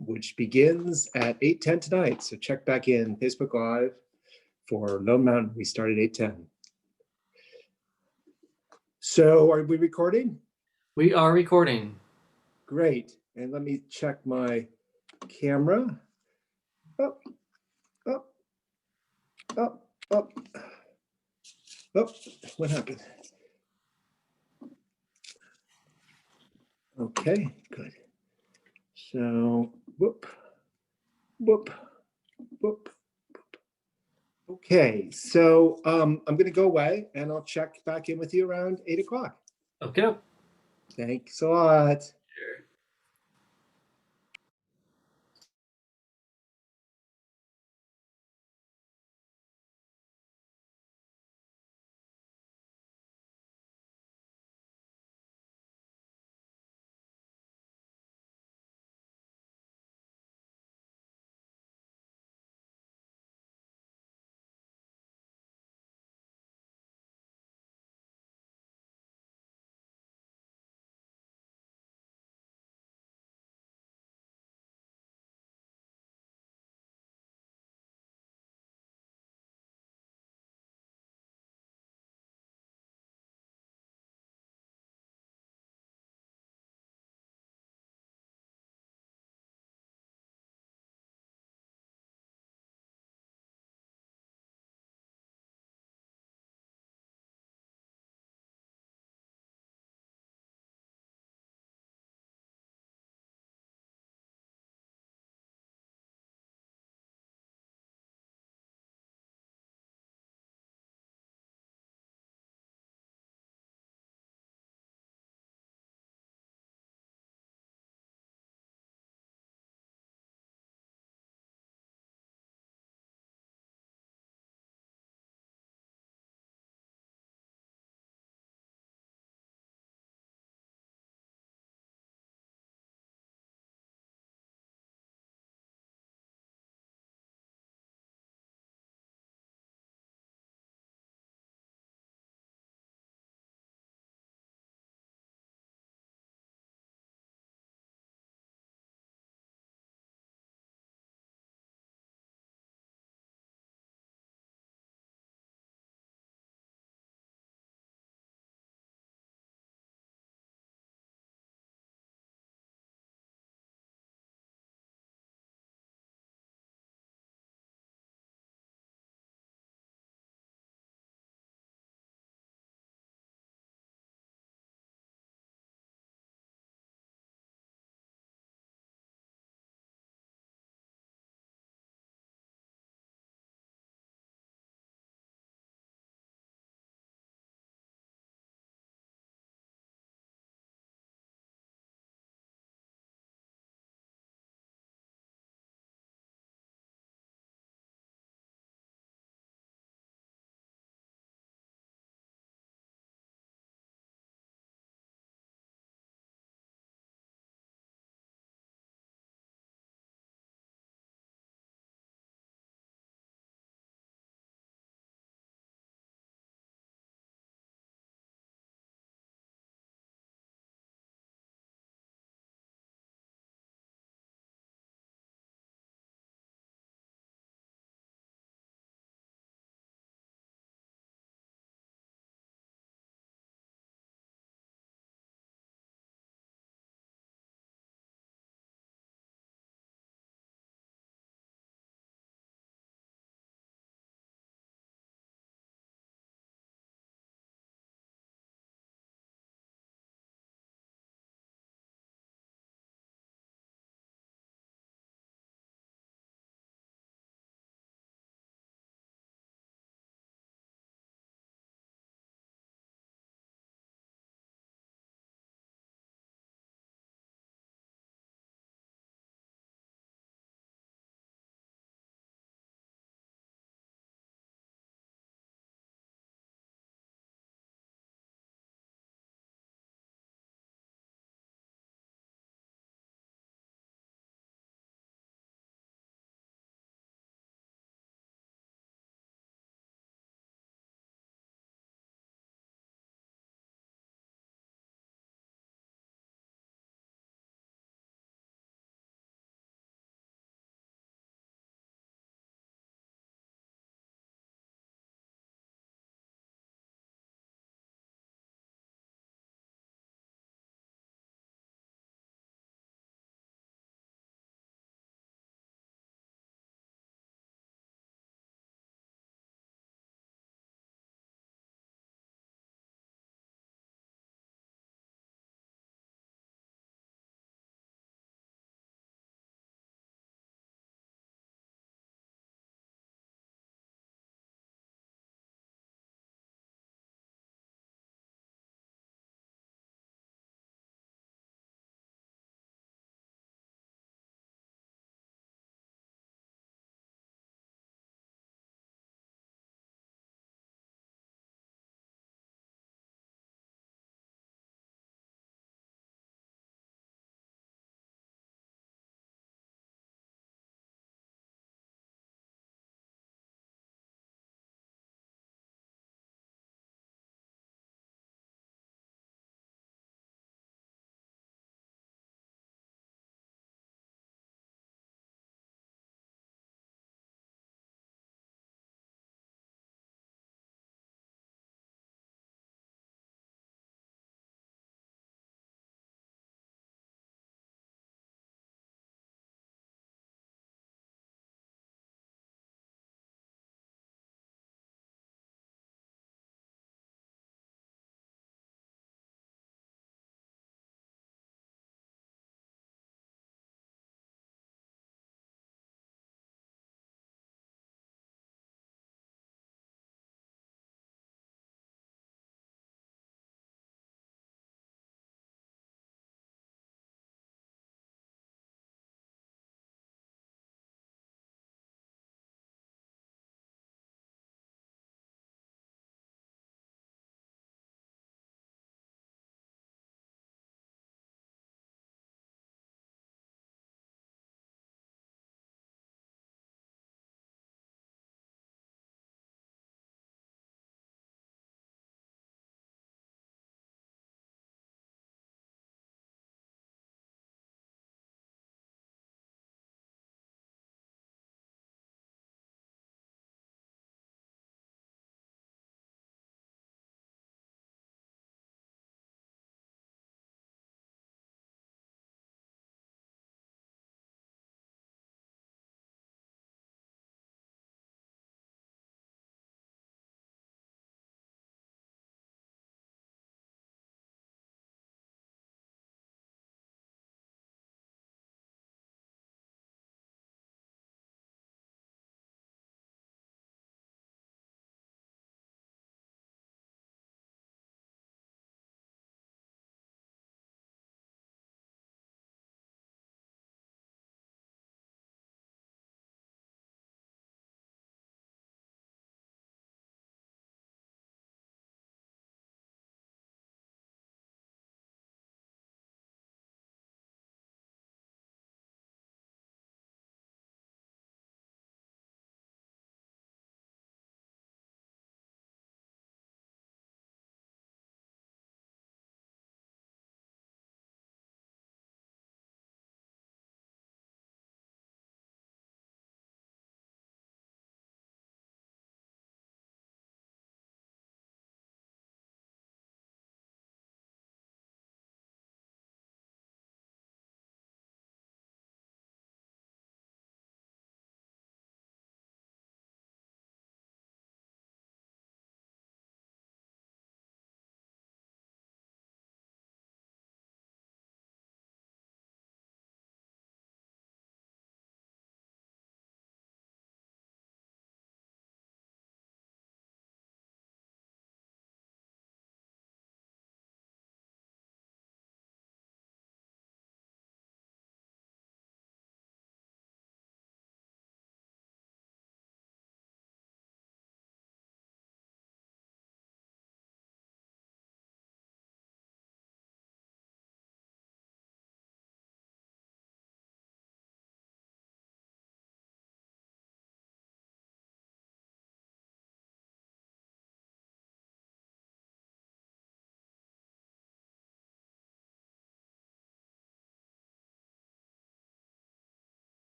which begins at 8:10 tonight. So check back in Facebook Live for Lone Mountain. We start at 8:10. So are we recording? We are recording. Great. And let me check my camera. Up, up, up, up. Oh, what happened? Okay, good. So, whoop, whoop, whoop. Okay, so I'm going to go away and I'll check back in with you around 8 o'clock. Okay. Thanks a lot. Sure.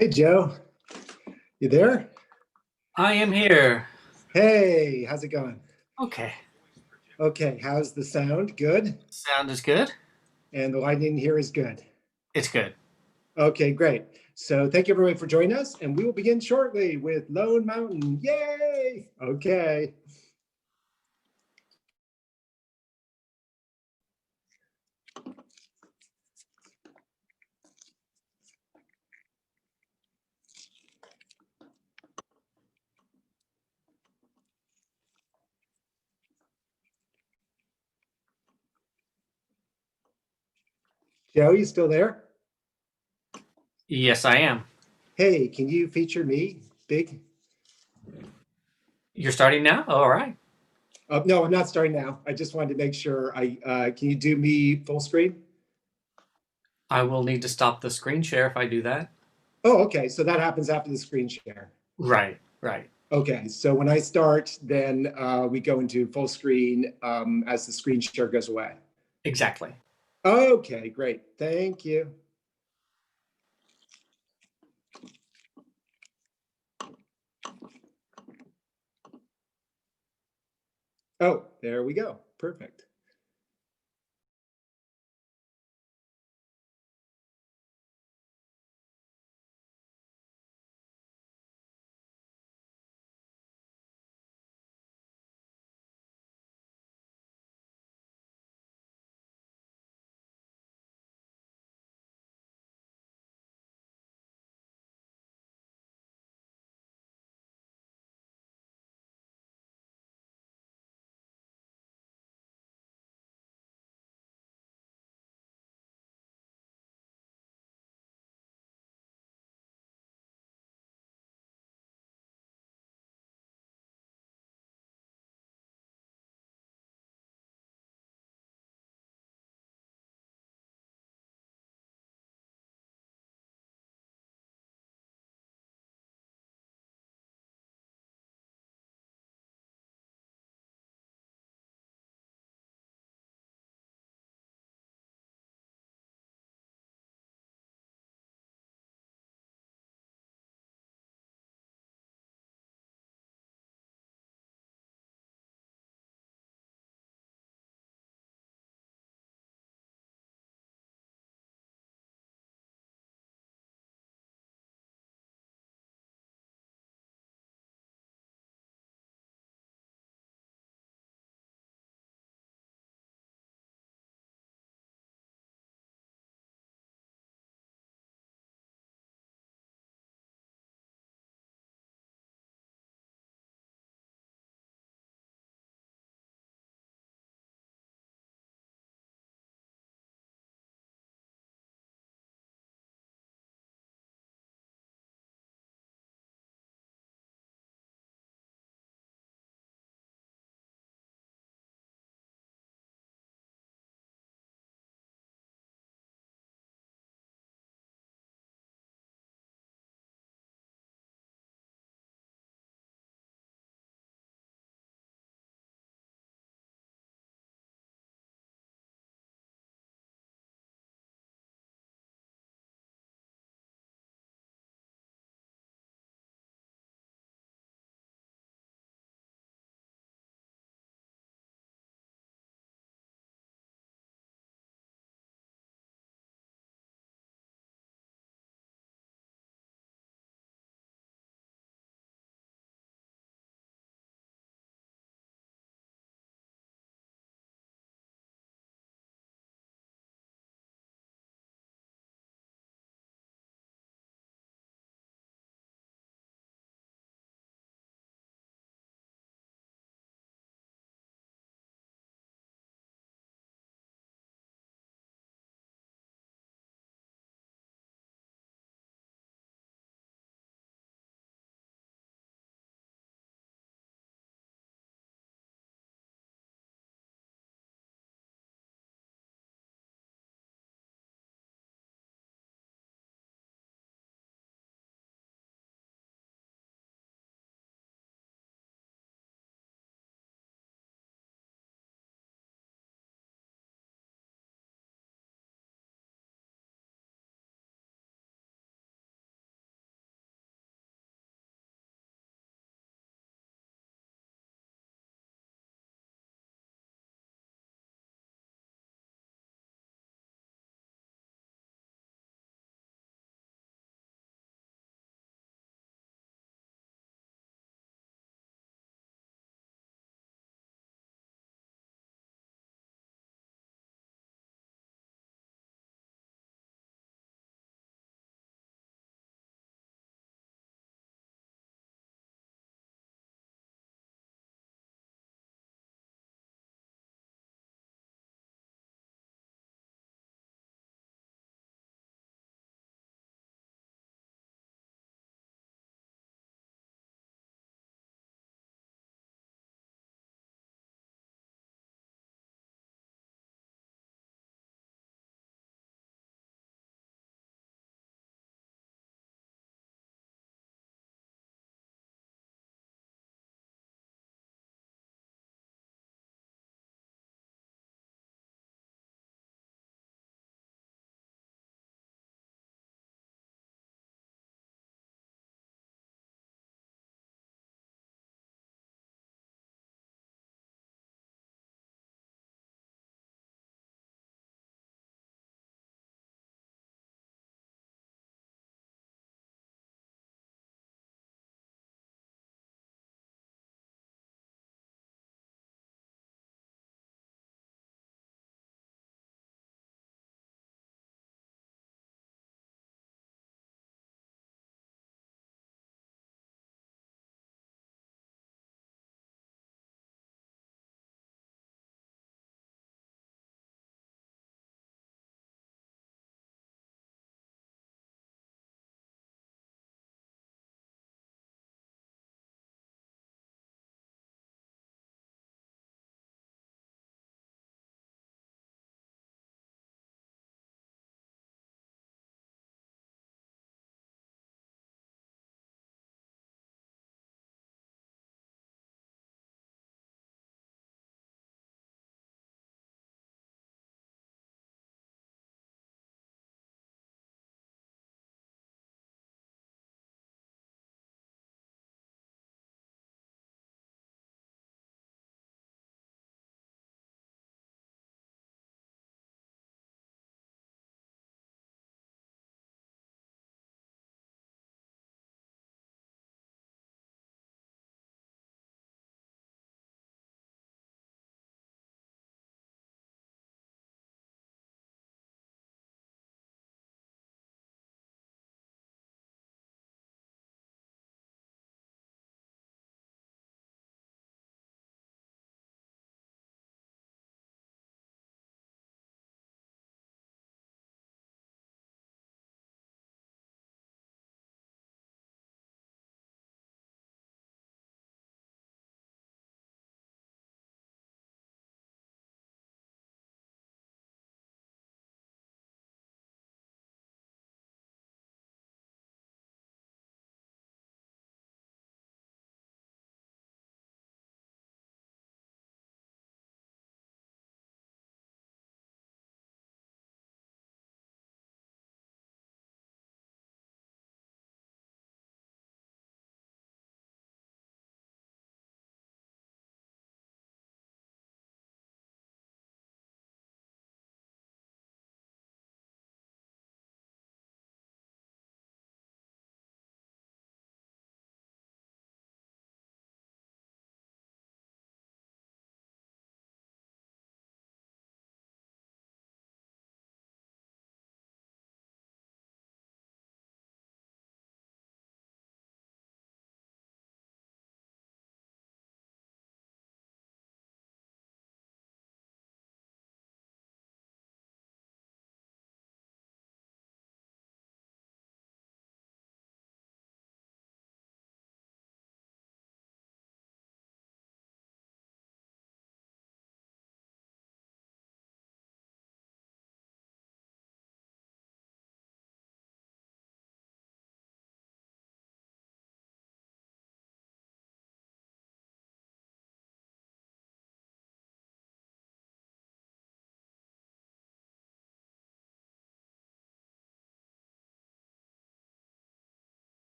Hey, Joe, you there? I am here. Hey, how's it going? Okay. Okay, how's the sound? Good. Sound is good. And the lighting here is good. It's good. Okay, great. So thank you everyone for joining us, and we will begin shortly with Lone Mountain. Yay! Okay. Joe, you still there? Yes, I am. Hey, can you feature me? Big? You're starting now? All right. No, I'm not starting now. I just wanted to make sure can you do me full screen? I will need to stop the screen share if I do that. Oh, okay. So that happens after the screen share. Right. Okay, so when I start, then we go into full screen as the screen share goes away. Exactly. Okay, great. Thank you. Oh, there we go. Perfect.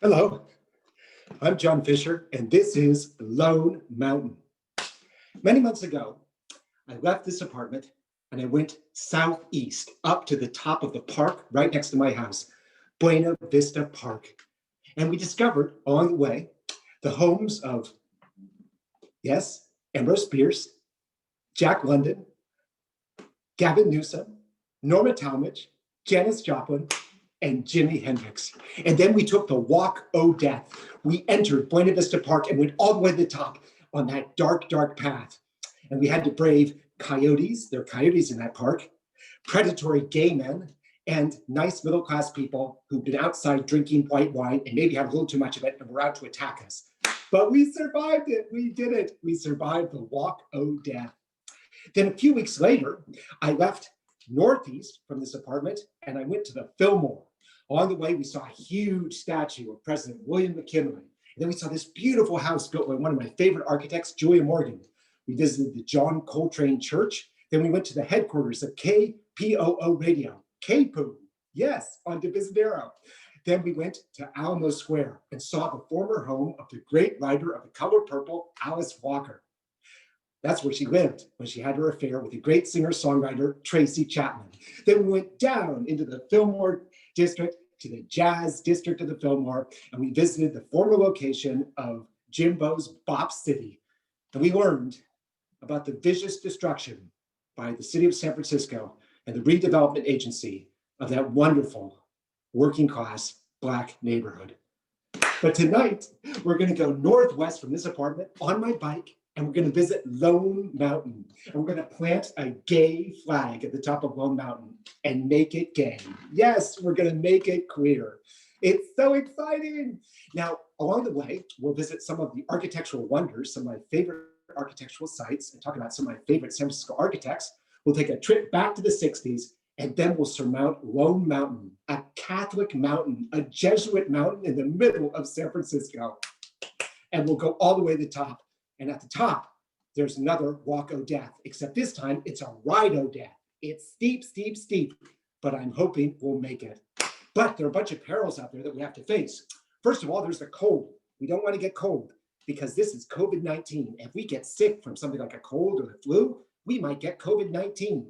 Hello, I'm John Fisher, and this is Lone Mountain. Many months ago, I left this apartment and I went southeast up to the top of the park right next to my house, Buena Vista Park. And we discovered on the way the homes of, yes, Ambrose Bierce, Jack London, Gavin Newsom, Norma Talmadge, Janis Joplin, and Jimi Hendrix. And then we took the Walk O' Death. We entered Buena Vista Park and went all the way to the top on that dark, dark path. And we had to brave coyotes, there are coyotes in that park, predatory gay men, and nice middle-class people who've been outside drinking white wine and maybe had a little too much of it and were out to attack us. But we survived it, we did it. We survived the Walk O' Death. Then a few weeks later, I left northeast from this apartment and I went to the FILLMORE. On the way, we saw a huge statue of President William McKinley. And then we saw this beautiful house built by one of my favorite architects, Julia Morgan. We visited the John Coltrane Church. Then we went to the headquarters of KPOO Radio, KPOO, yes, on Divisadero. Then we went to Alamo Square and saw the former home of the great writer of The Color Purple, Alice Walker. That's where she lived when she had her affair with the great singer-songwriter Tracy Chapman. Then we went down into the Fillmore district to the jazz district of the Fillmore, and we visited the former location of Jimbo's Bop City. And we learned about the vicious destruction by the city of San Francisco and the redevelopment agency of that wonderful working class Black neighborhood. But tonight, we're gonna go northwest from this apartment on my bike, and we're gonna visit Lone Mountain. And we're gonna plant a gay flag at the top of Lone Mountain and make it gay. Yes, we're gonna make it queer. It's so exciting. Now, along the way, we'll visit some of the architectural wonders, some of my favorite architectural sites, and talk about some of my favorite San Francisco architects. We'll take a trip back to the 60s, and then we'll surmount Lone Mountain, a Catholic mountain, a Jesuit mountain in the middle of San Francisco. And we'll go all the way to the top. And at the top, there's another Walk O' Death, except this time it's a Ride O' Death. It's steep, steep, steep, but I'm hoping we'll make it. But there are a bunch of perils out there that we have to face. First of all, there's the cold. We don't want to get cold because this is COVID-19. If we get sick from something like a cold or the flu, we might get COVID-19.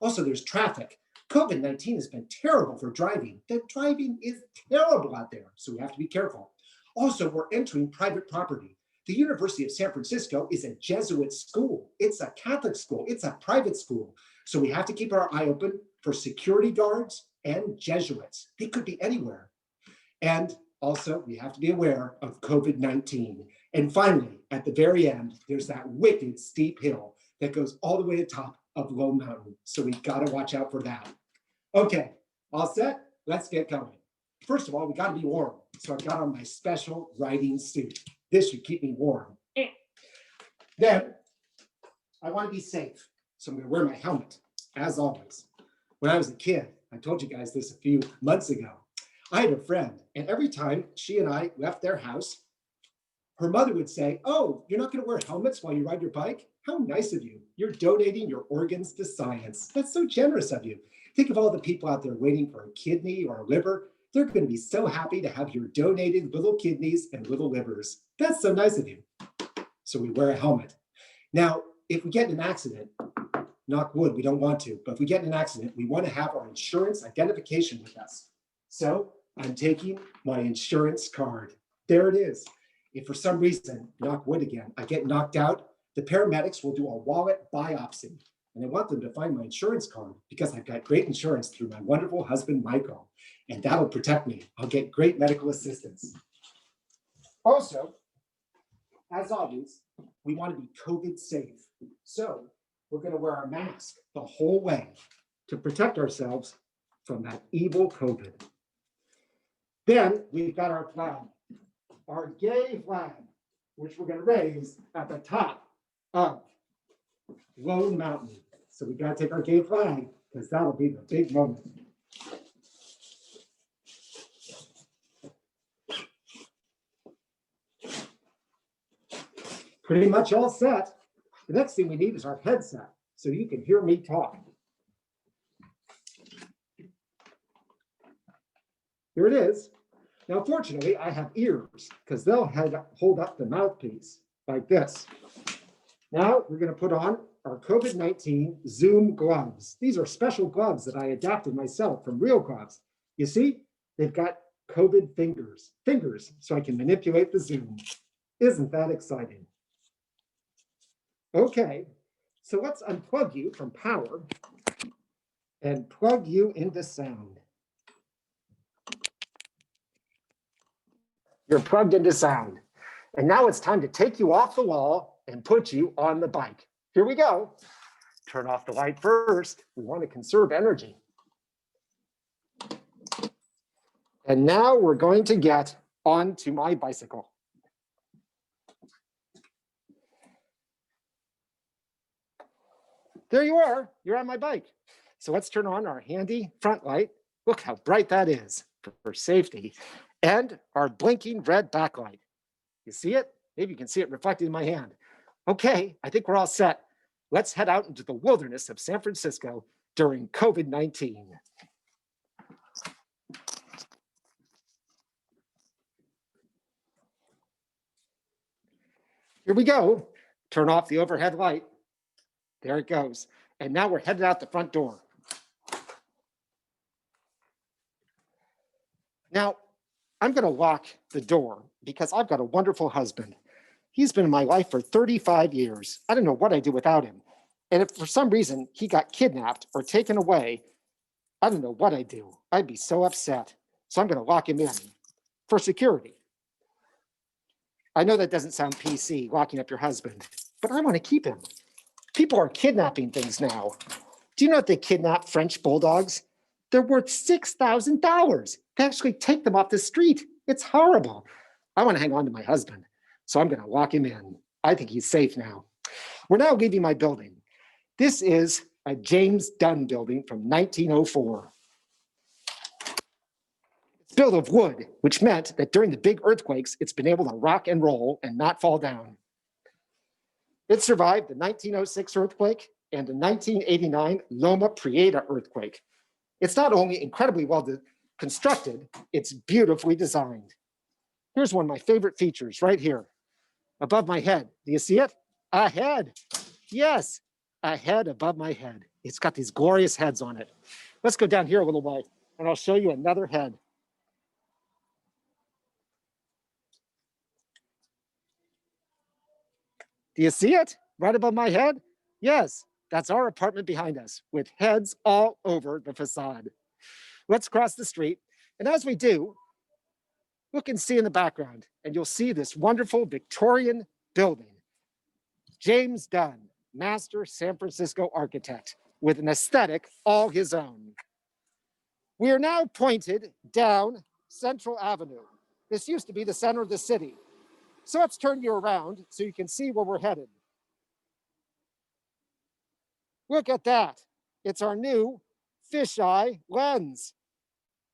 Also, there's traffic. COVID-19 has been terrible for driving. The driving is terrible out there, so we have to be careful. Also, we're entering private property. The University of San Francisco is a Jesuit school. It's a Catholic school. It's a private school. So we have to keep our eye open for security guards and Jesuits. They could be anywhere. And also, we have to be aware of COVID-19. And finally, at the very end, there's that wicked steep hill that goes all the way to the top of Lone Mountain. So we gotta watch out for that. Okay, all set? Let's get going. First of all, we gotta be warm. So I've got on my special riding suit. This should keep me warm. Then, I want to be safe, so I'm going to wear my helmet, as always. When I was a kid, I told you guys this a few months ago, I had a friend, and every time she and I left their house, her mother would say, "Oh, you're not going to wear helmets while you ride your bike? How nice of you. You're donating your organs to science. That's so generous of you. Think of all the people out there waiting for a kidney or a liver. They're going to be so happy to have your donated little kidneys and little livers. That's so nice of you." So we wear a helmet. Now, if we get in an accident, knock wood, we don't want to, but if we get in an accident, we want to have our insurance identification with us. So I'm taking my insurance card. There it is. If for some reason, knock wood again, I get knocked out, the paramedics will do a wallet biopsy. And I want them to find my insurance card because I've got great insurance through my wonderful husband, Michael, and that'll protect me. I'll get great medical assistance. Also, as always, we want to be COVID safe. So we're going to wear our mask the whole way to protect ourselves from that evil COVID. Then we've got our flag, our gay flag, which we're going to raise at the top of Lone Mountain. So we got to take our gay flag because that'll be the big moment. Pretty much all set. The next thing we need is our headset so you can hear me talk. Here it is. Now, fortunately, I have ears because they'll hold up the mouthpiece like this. Now we're going to put on our COVID-19 Zoom gloves. These are special gloves that I adapted myself from real gloves. You see, they've got COVID fingers, so I can manipulate the Zoom. Isn't that exciting? Okay, so let's unplug you from power and plug you into sound. You're plugged into sound. And now it's time to take you off the wall and put you on the bike. Here we go. Turn off the light first. We want to conserve energy. And now we're going to get onto my bicycle. There you are. You're on my bike. So let's turn on our handy front light. Look how bright that is for safety. And our blinking red backlight. You see it? Maybe you can see it reflected in my hand. Okay, I think we're all set. Let's head out into the wilderness of San Francisco during COVID-19. Here we go. Turn off the overhead light. There it goes. And now we're headed out the front door. Now, I'm going to lock the door because I've got a wonderful husband. He's been in my life for 35 years. I don't know what I'd do without him. And if for some reason he got kidnapped or taken away, I don't know what I'd do. I'd be so upset. So I'm going to lock him in for security. I know that doesn't sound PC, locking up your husband, but I want to keep him. People are kidnapping things now. Do you know that they kidnap French bulldogs? They're worth $6,000. They actually take them off the street. It's horrible. I want to hang on to my husband, so I'm going to lock him in. I think he's safe now. We're now leaving my building. This is a James Dunn building from 1904. It's built of wood, which meant that during the big earthquakes, it's been able to rock and roll and not fall down. It survived the 1906 earthquake and the 1989 Loma Prieta earthquake. It's not only incredibly well constructed, it's beautifully designed. Here's one of my favorite features right here, above my head. Do you see it? A head. Yes, a head above my head. It's got these glorious heads on it. Let's go down here a little way, and I'll show you another head. Do you see it? Right above my head? Yes, that's our apartment behind us, with heads all over the facade. Let's cross the street, and as we do, look and see in the background, and you'll see this wonderful Victorian building. James Dunn, master San Francisco architect, with an aesthetic all his own. We are now pointed down Central Avenue. This used to be the center of the city. So let's turn you around so you can see where we're headed. Look at that. It's our new fisheye lens,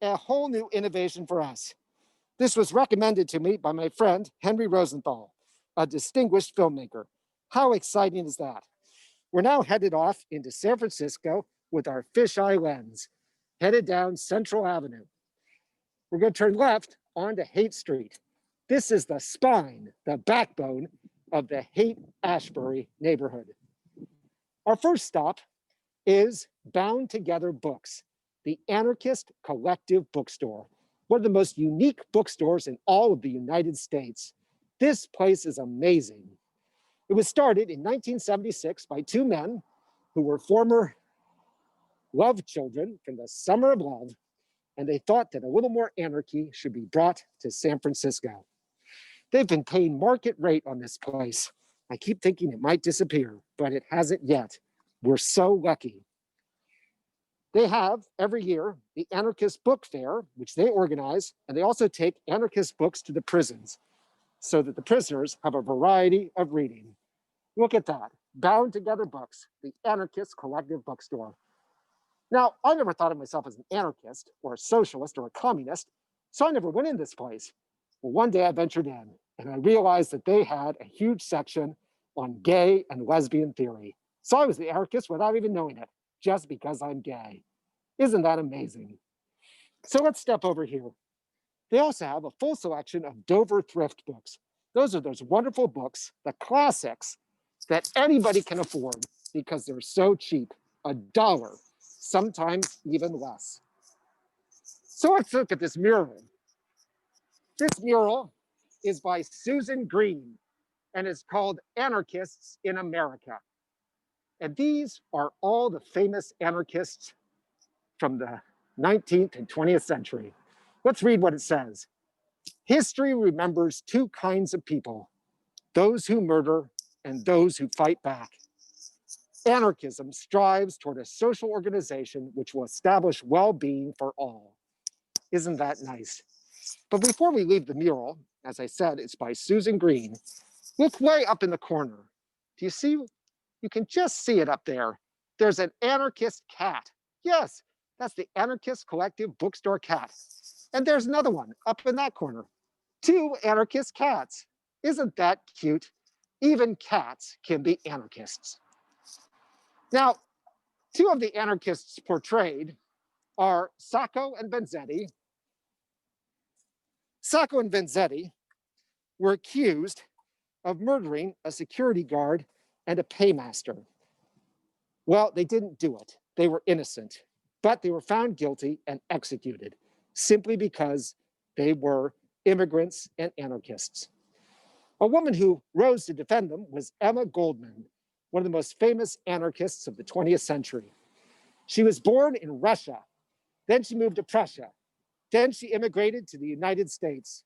a whole new innovation for us. This was recommended to me by my friend, Henry Rosenthal, a distinguished filmmaker. How exciting is that? We're now headed off into San Francisco with our fisheye lens, headed down Central Avenue. We're going to turn left onto Haight Street. This is the spine, the backbone of the Haight-Ashbury neighborhood. Our first stop is Bound Together Books, the Anarchist collective bookstore, one of the most unique bookstores in all of the United States. This place is amazing. It was started in 1976 by two men who were former love children from the summer of love, and they thought that a little more anarchy should be brought to San Francisco. They've been paying market rate on this place. I keep thinking it might disappear, but it hasn't yet. We're so lucky. They have every year the Anarchist Book Fair, which they organize, and they also take anarchist books to the prisons so that the prisoners have a variety of reading. Look at that, Bound Together Books, the Anarchist collective bookstore. Now, I never thought of myself as an anarchist or a socialist or a communist, so I never went in this place. Well, one day I ventured in and I realized that they had a huge section on gay and lesbian theory. So I was the anarchist without even knowing it, just because I'm gay. Isn't that amazing? So let's step over here. They also have a full selection of Dover thrift books. Those are those wonderful books, the classics, that anybody can afford because they're so cheap, $1, sometimes even less. So let's look at this mural. This mural is by Susan Green and is called Anarchists in America. And these are all the famous anarchists from the 19th and 20th century. Let's read what it says. History remembers two kinds of people, those who murder and those who fight back. Anarchism strives toward a social organization which will establish well-being for all. Isn't that nice? But before we leave the mural, as I said, it's by Susan Green. Look way up in the corner. Do you see? You can just see it up there. There's an anarchist cat. Yes, that's the Anarchist Collective Bookstore cat. And there's another one up in that corner. 2 anarchist cats. Isn't that cute? Even cats can be anarchists. Now, 2 of the anarchists portrayed are Sacco and Vanzetti. Sacco and Vanzetti were accused of murdering a security guard and a paymaster. Well, they didn't do it. They were innocent, but they were found guilty and executed simply because they were immigrants and anarchists. A woman who rose to defend them was Emma Goldman, one of the most famous anarchists of the 20th century. She was born in Russia. Then she moved to Prussia. Then she immigrated to the United States.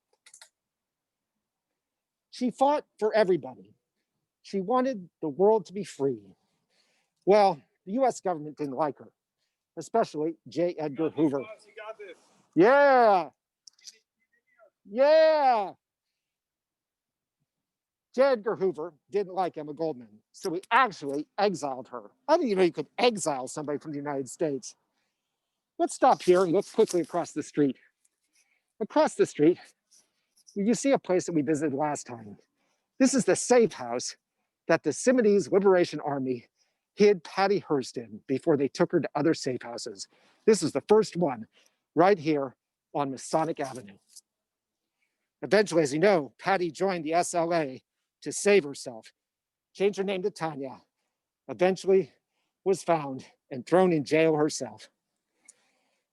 She fought for everybody. She wanted the world to be free. Well, the US government didn't like her, especially J. Edgar Hoover. Yeah. Yeah. J. Edgar Hoover didn't like Emma Goldman, so he actually exiled her. I didn't even know you could exile somebody from the United States. Let's stop here and look quickly across the street. Across the street, you see a place that we visited last time. This is the safe house that the Simonese Liberation Army hid Patty Hearst in before they took her to other safe houses. This is the first one right here on Masonic Avenue. Eventually, as you know, Patty joined the SLA to save herself, changed her name to Tanya, eventually was found and thrown in jail herself.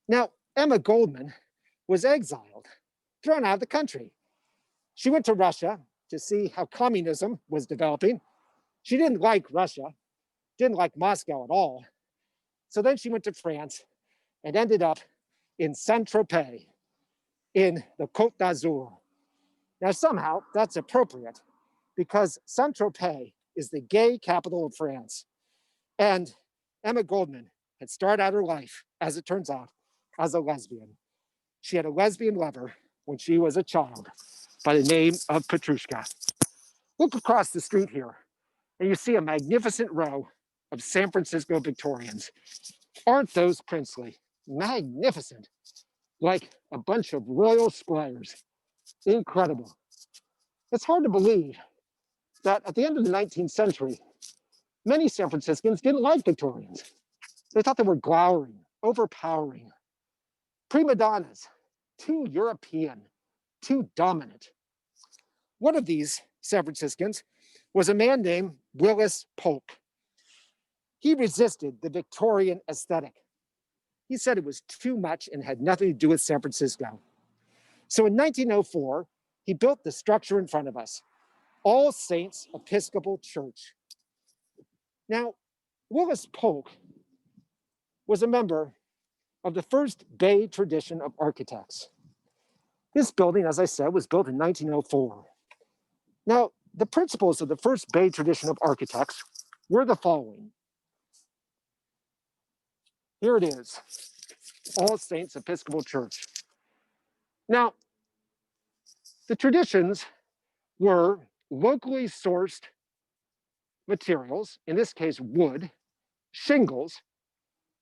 Now, Emma Goldman was exiled, thrown out of the country. She went to Russia to see how communism was developing. She didn't like Russia, didn't like Moscow at all. So then she went to France and ended up in Saint-Tropez, in the Côte d'Azur. Now, somehow that's appropriate because Saint-Tropez is the gay capital of France. And Emma Goldman had started out her life, as it turns out, as a lesbian. She had a lesbian lover when she was a child by the name of Petrushka. Look across the street here, and you see a magnificent row of San Francisco Victorians. Aren't those princely? Magnificent. Like a bunch of royal squires. Incredible. It's hard to believe that at the end of the 19th century, many San Franciscans didn't like Victorians. They thought they were glowering, overpowering. Prima donnas, too European, too dominant. One of these San Franciscans was a man named Willis Polk. He resisted the Victorian aesthetic. He said it was too much and had nothing to do with San Francisco. So in 1904, he built the structure in front of us, All Saints Episcopal Church. Now, Willis Polk was a member of the first Bay tradition of architects. This building, as I said, was built in 1904. Now, the principles of the first Bay tradition of architects were the following. Here it is, All Saints Episcopal Church. Now, the traditions were locally sourced materials, in this case wood, shingles,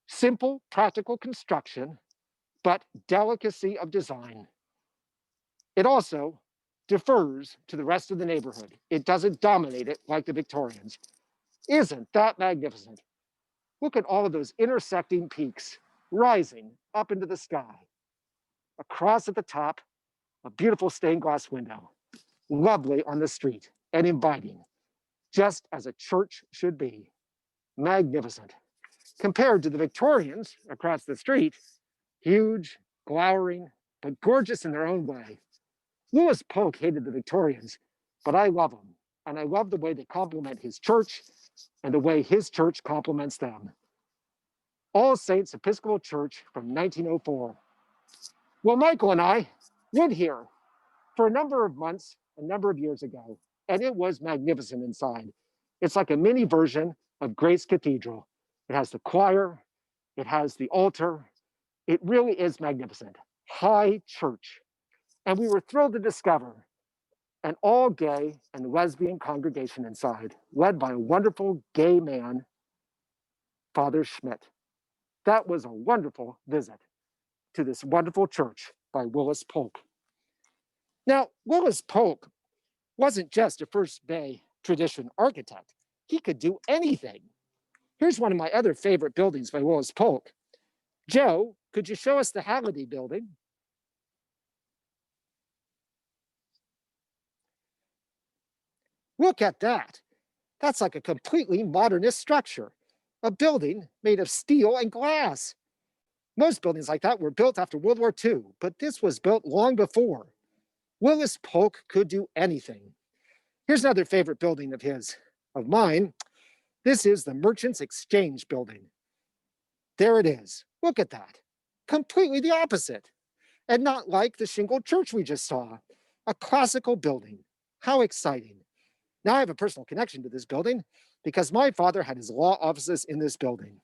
simple practical construction, but delicacy of design. It also defers to the rest of the neighborhood. It doesn't dominate it like the Victorians. Isn't that magnificent? Look at all of those intersecting peaks rising up into the sky. Across at the top, a beautiful stained glass window, lovely on the street and inviting, just as a church should be. Magnificent. Compared to the Victorians across the street, huge, glowering, but gorgeous in their own way. Willis Polk hated the Victorians, but I love them. And I love the way they compliment his church and the way his church compliments them. All Saints Episcopal Church from 1904. Well, Michael and I lived here for a number of months, a number of years ago, and it was magnificent inside. It's like a mini version of Grace Cathedral. It has the choir, it has the altar. It really is magnificent. High church. And we were thrilled to discover an all gay and lesbian congregation inside, led by a wonderful gay man, Father Schmidt. That was a wonderful visit to this wonderful church by Willis Polk. Now, Willis Polk wasn't just a First Bay tradition architect. He could do anything. Here's one of my other favorite buildings by Willis Polk. Joe, could you show us the Halliday building? Look at that. That's like a completely modernist structure, a building made of steel and glass. Most buildings like that were built after World War II, but this was built long before. Willis Polk could do anything. Here's another favorite building of his, of mine. This is the Merchants Exchange building. There it is. Look at that. Completely the opposite. And not like the shingled church we just saw. A classical building. How exciting. Now I have a personal connection to this building because my father had his law offices in this building.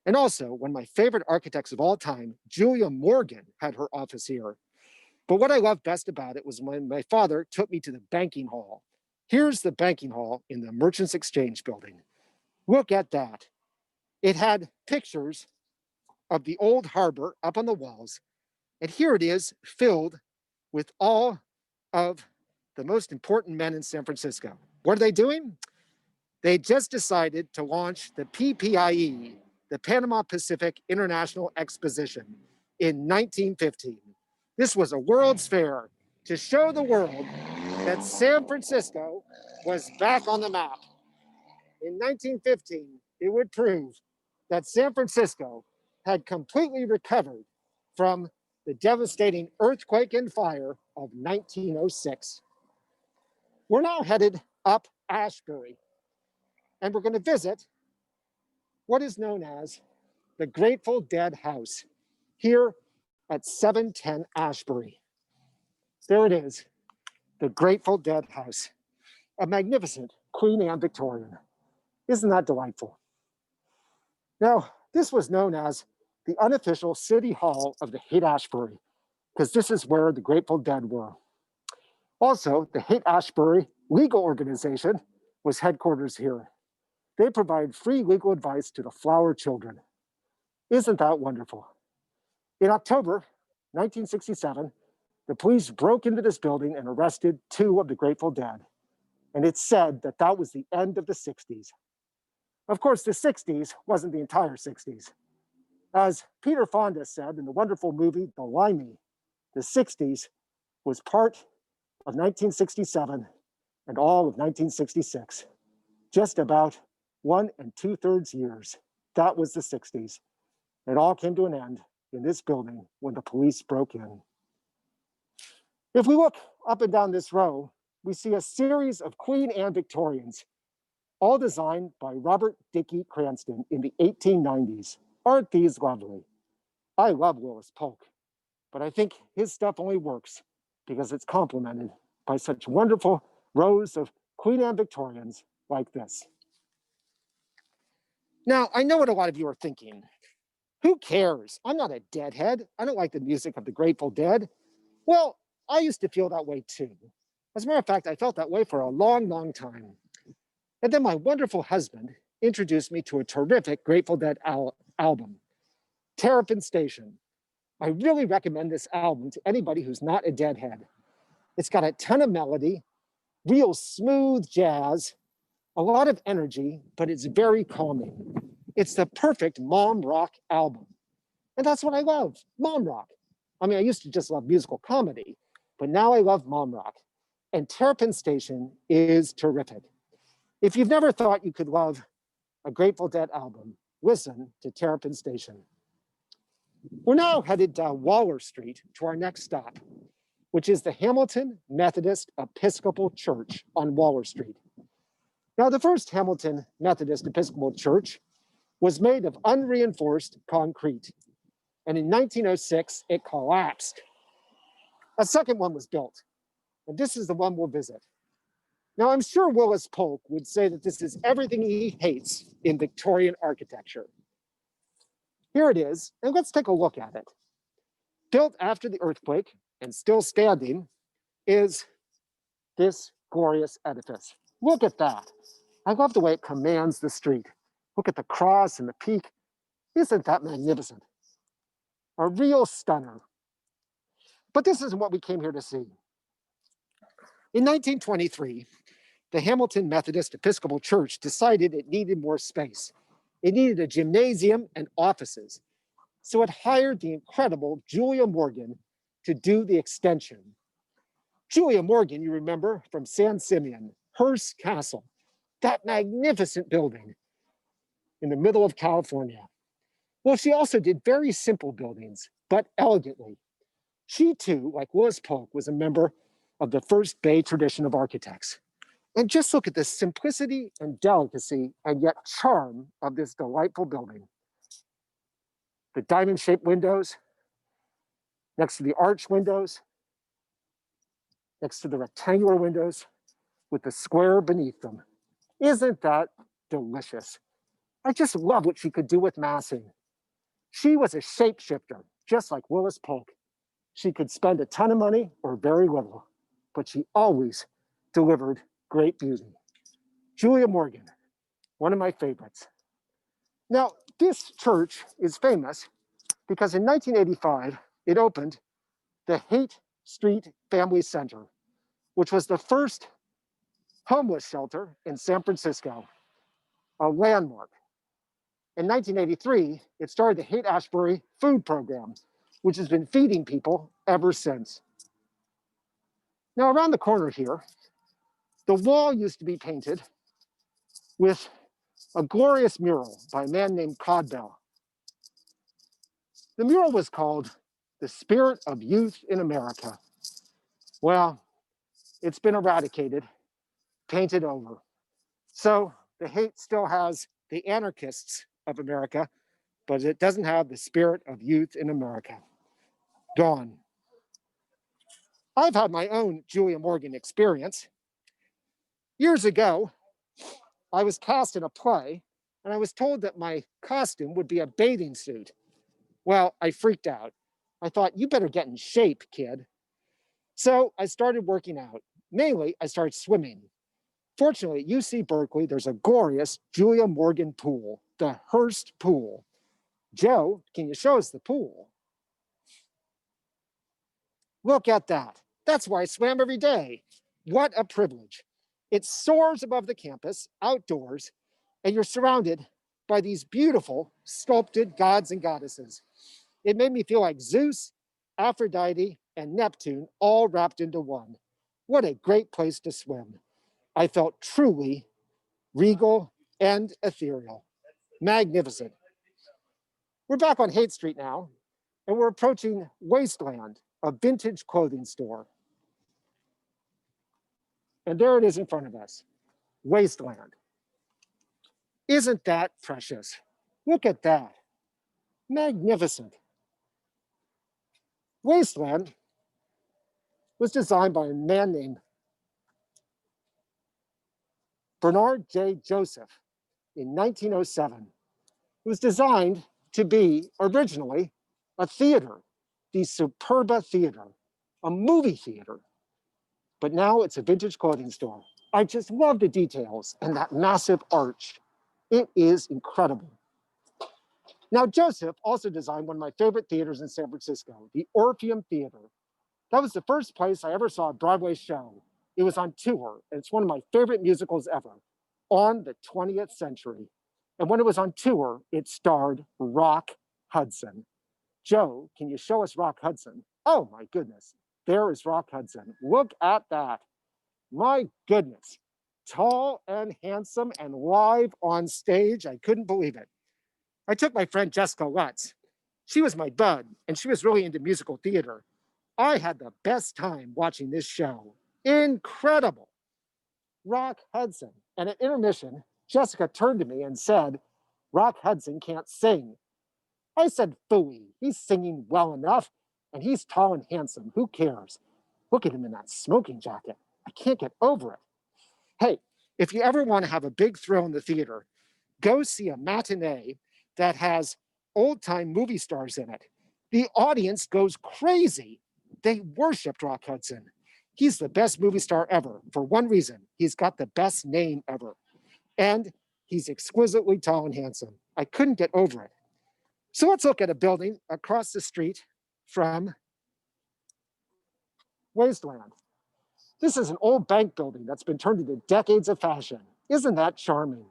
And also, one of my favorite architects of all time, Julia Morgan, had her office here. But what I loved best about it was when my father took me to the banking hall. Here's the banking hall in the Merchants Exchange building. Look at that. It had pictures of the old harbor up on the walls. And here it is, filled with all of the most important men in San Francisco. What are they doing? They just decided to launch the PPIE, the Panama Pacific International Exposition, in 1915. This was a World's Fair to show the world that San Francisco was back on the map. In 1915, it would prove that San Francisco had completely recovered from the devastating earthquake and fire of 1906. We're now headed up Ashbury, and we're going to visit what is known as the Grateful Dead House here at 710 Ashbury. There it is, the Grateful Dead House, a magnificent Queen Anne Victorian. Isn't that delightful? Now, this was known as the unofficial city hall of the Haight-Ashbury, because this is where the Grateful Dead were. Also, the Haight-Ashbury Legal Organization was headquarters here. They provide free legal advice to the Flower children. Isn't that wonderful? In October 1967, the police broke into this building and arrested 2 of the Grateful Dead. And it's said that that was the end of the 60s. Of course, the 60s wasn't the entire 60s. As Peter Fonda said in the wonderful movie, The Limey, the 60s was part of 1967 and all of 1966. Just about 1 2/3 years. That was the 60s. It all came to an end in this building when the police broke in. If we look up and down this row, we see a series of Queen Anne Victorians, all designed by Robert Dickey Cranston in the 1890s. Aren't these lovely? I love Willis Polk, but I think his stuff only works because it's complemented by such wonderful rows of Queen Anne Victorians like this. Now, I know what a lot of you are thinking. Who cares? I'm not a deadhead. I don't like the music of the Grateful Dead. Well, I used to feel that way too. As a matter of fact, I felt that way for a long, long time. And then my wonderful husband introduced me to a terrific Grateful Dead album, Terrapin Station. I really recommend this album to anybody who's not a deadhead. It's got a ton of melody, real smooth jazz, a lot of energy, but it's very calming. It's the perfect mom rock album. And that's what I love, mom rock. I mean, I used to just love musical comedy, but now I love mom rock. And Terrapin Station is terrific. If you've never thought you could love a Grateful Dead album, listen to Terrapin Station. We're now headed down Waller Street to our next stop, which is the Hamilton Methodist Episcopal Church on Waller Street. Now, the first Hamilton Methodist Episcopal Church was made of unreinforced concrete, and in 1906, it collapsed. A second one was built, and this is the one we'll visit. Now, I'm sure Willis Polk would say that this is everything he hates in Victorian architecture. Here it is, and let's take a look at it. Built after the earthquake and still standing is this glorious edifice. Look at that. I love the way it commands the street. Look at the cross and the peak. Isn't that magnificent? A real stunner. But this isn't what we came here to see. In 1923, the Hamilton Methodist Episcopal Church decided it needed more space. It needed a gymnasium and offices. So it hired the incredible Julia Morgan to do the extension. Julia Morgan, you remember, from San Simeon, Hearst Castle, that magnificent building in the middle of California. Well, she also did very simple buildings, but elegantly. She too, like Willis Polk, was a member of the first Bay tradition of architects. And just look at the simplicity and delicacy and yet charm of this delightful building. The diamond-shaped windows, next to the arch windows, next to the rectangular windows with the square beneath them. Isn't that delicious? I just love what she could do with massing. She was a shapeshifter, just like Willis Polk. She could spend a ton of money or very little, but she always delivered great beauty. Julia Morgan, one of my favorites. Now, this church is famous because in 1985, it opened the Haight Street Family Center, which was the first homeless shelter in San Francisco, a landmark. In 1983, it started the Haight-Ashbury Food Program, which has been feeding people ever since. Now, around the corner here, the wall used to be painted with a glorious mural by a man named Codbell. The mural was called "The Spirit of Youth in America." Well, it's been eradicated, painted over. So the Haight still has the Anarchists of America, but it doesn't have the spirit of youth in America. Gone. I've had my own Julia Morgan experience. Years ago, I was cast in a play, and I was told that my costume would be a bathing suit. Well, I freaked out. I thought, you better get in shape, kid. So I started working out. Mainly, I started swimming. Fortunately, at UC Berkeley, there's a glorious Julia Morgan pool, the Hearst Pool. Joe, can you show us the pool? Look at that. That's why I swam every day. What a privilege. It soars above the campus, outdoors, and you're surrounded by these beautiful sculpted gods and goddesses. It made me feel like Zeus, Aphrodite, and Neptune all wrapped into one. What a great place to swim. I felt truly regal and ethereal. Magnificent. We're back on Haight Street now, and we're approaching Wasteland, a vintage clothing store. And there it is in front of us, Wasteland. Isn't that precious? Look at that. Magnificent. Wasteland was designed by a man named Bernard J. Joseph in 1907. It was designed to be originally a theater, the Superba Theater, a movie theater. But now it's a vintage clothing store. I just love the details and that massive arch. It is incredible. Now, Joseph also designed one of my favorite theaters in San Francisco, the Orpheum Theater. That was the first place I ever saw a Broadway show. It was on tour, and it's one of my favorite musicals ever, on the 20th century. And when it was on tour, it starred Rock Hudson. Joe, can you show us Rock Hudson? Oh my goodness, there is Rock Hudson. Look at that. My goodness. Tall and handsome and live on stage. I couldn't believe it. I took my friend Jessica Lutz. She was my bud, and she was really into musical theater. I had the best time watching this show. Incredible. Rock Hudson. And at intermission, Jessica turned to me and said, Rock Hudson can't sing. I said, phooey, he's singing well enough, and he's tall and handsome. Who cares? Look at him in that smoking jacket. I can't get over it. Hey, if you ever want to have a big thrill in the theater, go see a matinee that has old-time movie stars in it. The audience goes crazy. They worshiped Rock Hudson. He's the best movie star ever for one reason. He's got the best name ever. And he's exquisitely tall and handsome. I couldn't get over it. So let's look at a building across the street from Wasteland. This is an old bank building that's been turned into decades of fashion. Isn't that charming?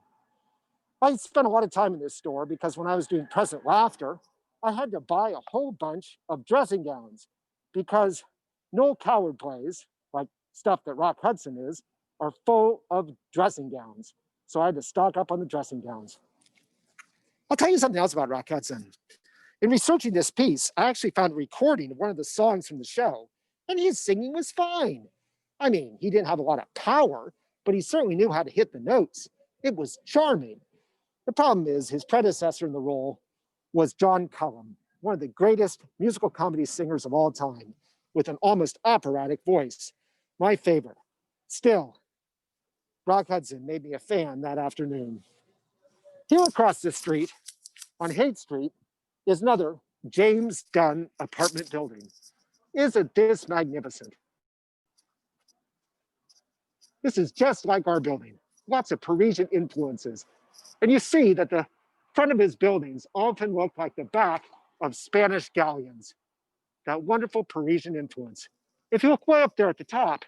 I spent a lot of time in this store because when I was doing Present Laughter, I had to buy a whole bunch of dressing gowns because Noel Coward plays, like stuff that Rock Hudson is, are full of dressing gowns. So I had to stock up on the dressing gowns. I'll tell you something else about Rock Hudson. In researching this piece, I actually found a recording of one of the songs from the show, and his singing was fine. I mean, he didn't have a lot of power, but he certainly knew how to hit the notes. It was charming. The problem is his predecessor in the role was John Cullum, one of the greatest musical comedy singers of all time, with an almost operatic voice. My favorite. Still, Rock Hudson made me a fan that afternoon. Here across the street, on Haight Street, is another James Dunn apartment building. Isn't this magnificent? This is just like our building. Lots of Parisian influences. And you see that the front of his buildings often look like the back of Spanish galleons. That wonderful Parisian influence. If you look way up there at the top,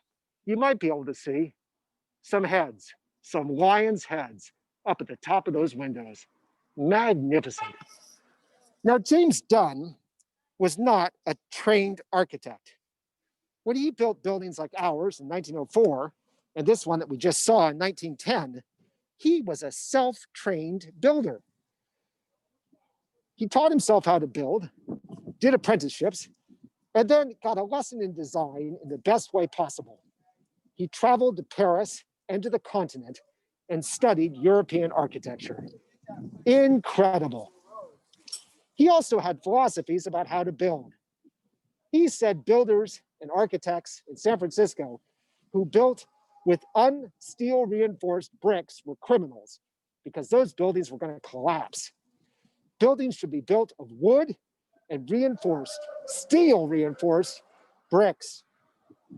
you might be able to see some heads, some lions' heads up at the top of those windows. Magnificent. Now, James Dunn was not a trained architect. When he built buildings like ours in 1904, and this one that we just saw in 1910, he was a self-trained builder. He taught himself how to build, did apprenticeships, and then got a lesson in design in the best way possible. He traveled to Paris and to the continent and studied European architecture. Incredible. He also had philosophies about how to build. He said builders and architects in San Francisco who built with unsteel reinforced bricks were criminals because those buildings were going to collapse. Buildings should be built of wood and reinforced, steel reinforced bricks.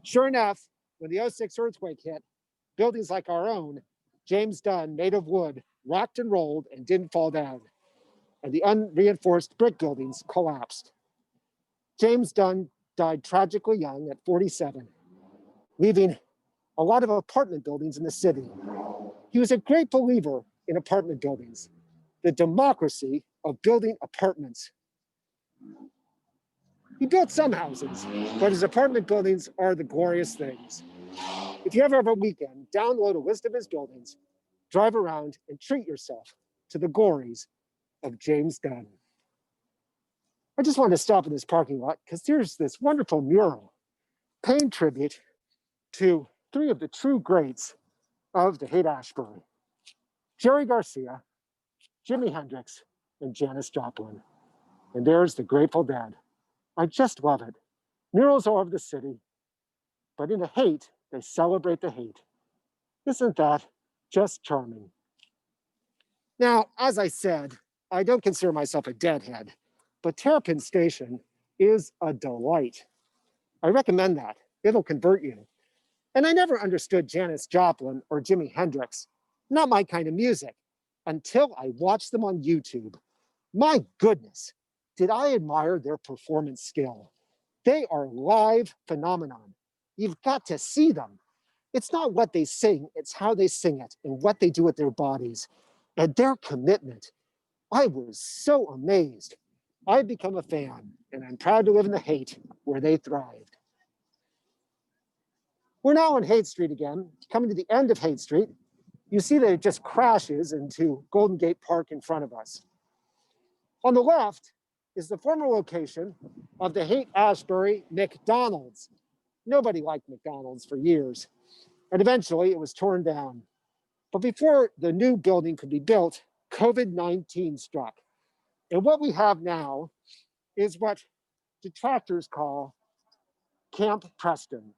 Sure enough, when the '06 earthquake hit, buildings like our own, James Dunn, made of wood, rocked and rolled and didn't fall down. And the unreinforced brick buildings collapsed. James Dunn died tragically young at 47, leaving a lot of apartment buildings in the city. He was a great believer in apartment buildings, the democracy of building apartments. He built some houses, but his apartment buildings are the glorious things. If you ever have a weekend, download a list of his buildings, drive around, and treat yourself to the glories of James Dunn. I just wanted to stop in this parking lot because there's this wonderful mural paying tribute to three of the true greats of the Haight-Ashbury: Jerry Garcia, Jimi Hendrix, and Janis Joplin. And there's the Grateful Dead. I just love it. Murals all over the city, but in the hate, they celebrate the hate. Isn't that just charming? Now, as I said, I don't consider myself a deadhead, but Terrapin Station is a delight. I recommend that. It'll convert you. And I never understood Janis Joplin or Jimi Hendrix, not my kind of music, until I watched them on YouTube. My goodness, did I admire their performance skill. They are live phenomenon. You've got to see them. It's not what they sing, it's how they sing it and what they do with their bodies and their commitment. I was so amazed. I've become a fan, and I'm proud to live in the Haight where they thrived. We're now on Haight Street again, coming to the end of Haight Street. You see that it just crashes into Golden Gate Park in front of us. On the left is the former location of the Haight-Ashbury McDonald's. Nobody liked McDonald's for years, and eventually it was torn down. But before the new building could be built, COVID-19 struck. And what we have now is what detractors call Camp Preston.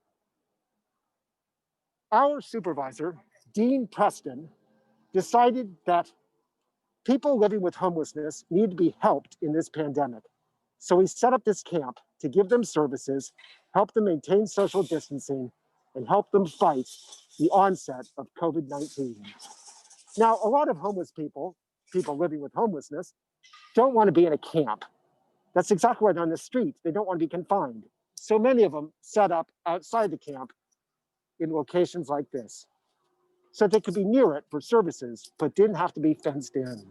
Our supervisor, Dean Preston, decided that people living with homelessness need to be helped in this pandemic. So he set up this camp to give them services, help them maintain social distancing, and help them fight the onset of COVID-19. Now, a lot of homeless people living with homelessness, don't want to be in a camp. That's exactly right on the street. They don't want to be confined. So many of them set up outside the camp in locations like this, so they could be near it for services, but didn't have to be fenced in.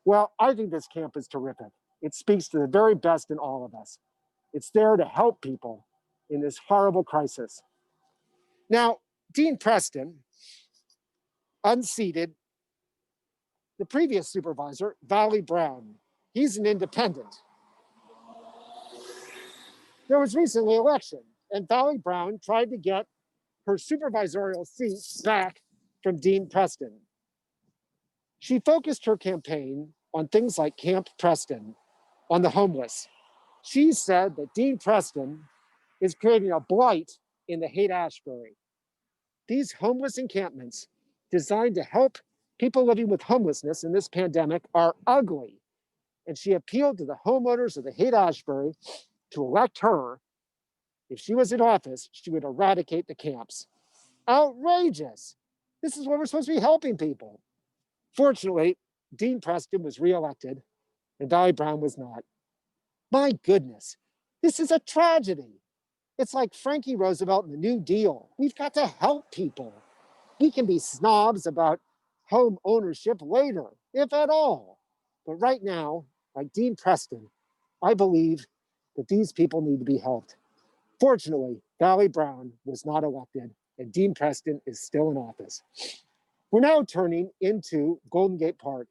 Well, I think this camp is terrific. It speaks to the very best in all of us. It's there to help people in this horrible crisis. Now, Dean Preston unseated the previous supervisor, Valley Brown. He's an independent. There was recently an election, and Valley Brown tried to get her supervisorial seat back from Dean Preston. She focused her campaign on things like Camp Preston, on the homeless. She said that Dean Preston is creating a blight in the Haight-Ashbury. These homeless encampments designed to help people living with homelessness in this pandemic are ugly. And she appealed to the homeowners of the Haight-Ashbury to elect her. If she was in office, she would eradicate the camps. Outrageous. This is where we're supposed to be helping people. Fortunately, Dean Preston was reelected and Valley Brown was not. My goodness, this is a tragedy. It's like Frankie Roosevelt and the New Deal. We've got to help people. We can be snobs about home ownership later, if at all. But right now, like Dean Preston, I believe that these people need to be helped. Fortunately, Valley Brown was not elected, and Dean Preston is still in office. We're now turning into Golden Gate Park.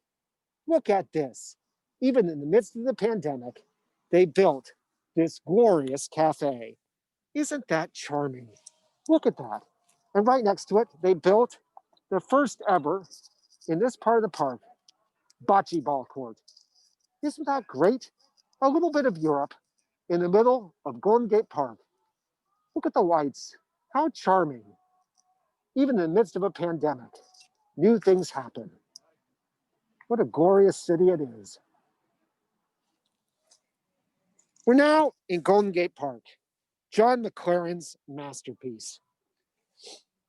Look at this. Even in the midst of the pandemic, they built this glorious cafe. Isn't that charming? Look at that. And right next to it, they built the first ever, in this part of the park, bocce ball court. Isn't that great? A little bit of Europe in the middle of Golden Gate Park. Look at the lights. How charming. Even in the midst of a pandemic, new things happen. What a glorious city it is. We're now in Golden Gate Park, John McLaren's masterpiece.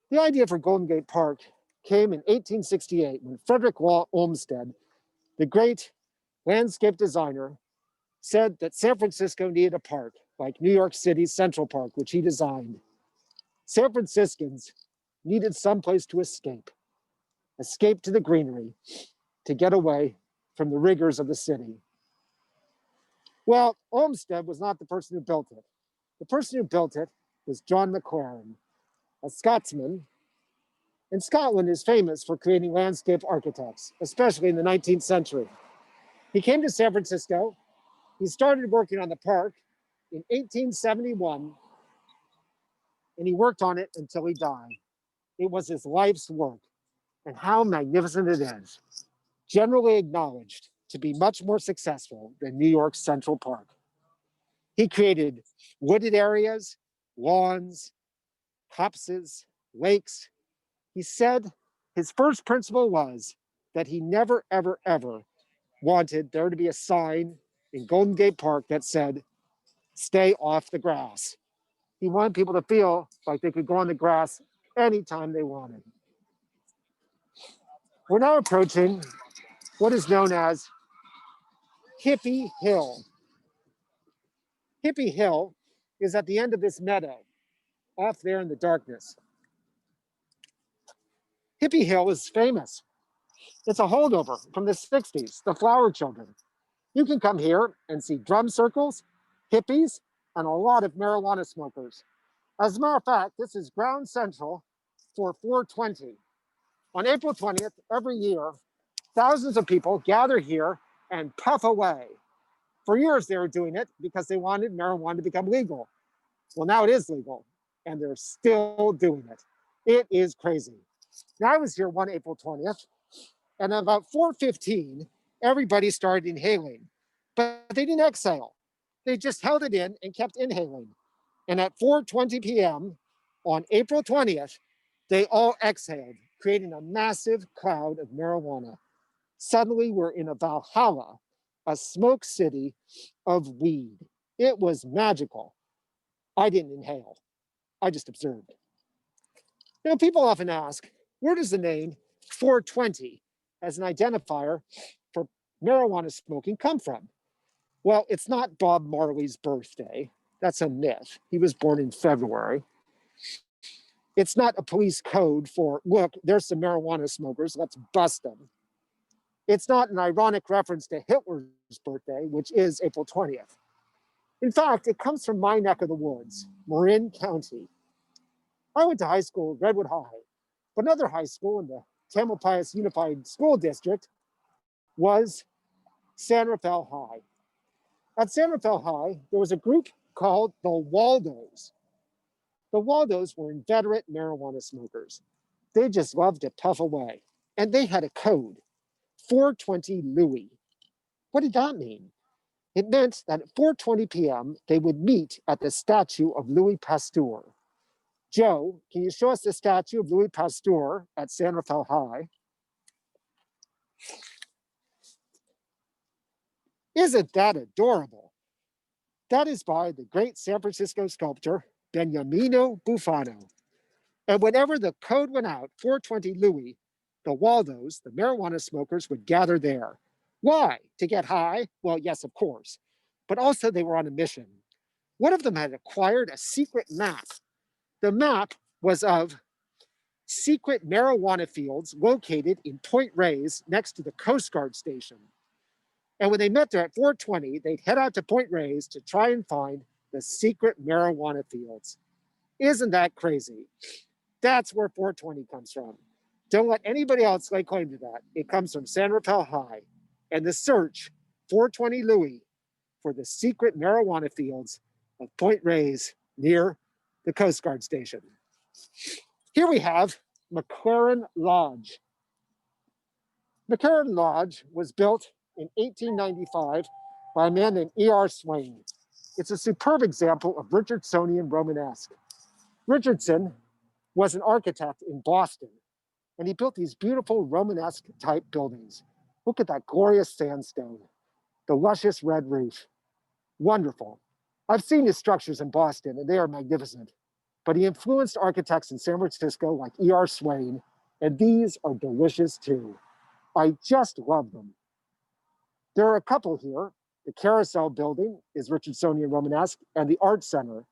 The idea for Golden Gate Park came in 1868 when Frederick Law Olmsted, the great landscape designer, said that San Francisco needed a park like New York City's Central Park, which he designed. San Franciscans needed someplace to escape to the greenery, to get away from the rigors of the city. Well, Olmsted was not the person who built it. The person who built it was John McLaren, a Scotsman. And Scotland is famous for creating landscape architects, especially in the 19th century. He came to San Francisco. He started working on the park in 1871, and he worked on it until he died. It was his life's work, and how magnificent it is. Generally acknowledged to be much more successful than New York's Central Park. He created wooded areas, lawns, copses, lakes. He said his first principle was that he never, ever, ever wanted there to be a sign in Golden Gate Park that said, "Stay off the grass." He wanted people to feel like they could go on the grass anytime they wanted. We're now approaching what is known as Hippie Hill. Hippie Hill is at the end of this meadow, off there in the darkness. Hippie Hill is famous. It's a holdover from the 60s, the Flower Children. You can come here and see drum circles, hippies, and a lot of marijuana smokers. As a matter of fact, this is ground central for 420. On April 20th, every year, thousands of people gather here and puff away. For years, they were doing it because they wanted marijuana to become legal. Well, now it is legal, and they're still doing it. It is crazy. Now, I was here one April 20th, and at about 4:15, everybody started inhaling, but they didn't exhale. They just held it in and kept inhaling. And at 4:20 p.m. on April 20th, they all exhaled, creating a massive cloud of marijuana. Suddenly, we're in a Valhalla, a smoke city of weed. It was magical. I didn't inhale. I just observed. Now, people often ask, where does the name 420 as an identifier for marijuana smoking come from? Well, it's not Bob Marley's birthday. That's a myth. He was born in February. It's not a police code for, look, there's some marijuana smokers, let's bust them. It's not an ironic reference to Hitler's birthday, which is April 20th. In fact, it comes from my neck of the woods, Marin County. I went to high school at Redwood High, but another high school in the Tamalpais Unified School District was San Rafael High. At San Rafael High, there was a group called the Waldos. The Waldos were inveterate marijuana smokers. They just loved to puff away. And they had a code, 420 Louis. What did that mean? It meant that at 4:20 p.m., they would meet at the statue of Louis Pasteur. Joe, can you show us the statue of Louis Pasteur at San Rafael High? Isn't that adorable? That is by the great San Francisco sculptor, Beniamino Bufano. And whenever the code went out, 420 Louis, the Waldos, the marijuana smokers, would gather there. Why? To get high? Well, yes, of course. But also they were on a mission. One of them had acquired a secret map. The map was of secret marijuana fields located in Point Reyes next to the Coast Guard station. And when they met there at 4:20, they'd head out to Point Reyes to try and find the secret marijuana fields. Isn't that crazy? That's where 420 comes from. Don't let anybody else lay claim to that. It comes from San Rafael High and the search, 420 Louis, for the secret marijuana fields of Point Reyes near the Coast Guard station. Here we have McLaren Lodge. McLaren Lodge was built in 1895 by a man named E.R. Swain. It's a superb example of Richardsonian Romanesque. Richardson was an architect in Boston, and he built these beautiful Romanesque type buildings. Look at that glorious sandstone, the luscious red roof. Wonderful. I've seen his structures in Boston, and they are magnificent. But he influenced architects in San Francisco like E.R. Swain, and these are delicious too. I just love them. There are a couple here. The Carousel building is Richardsonian Romanesque, and the Art Center.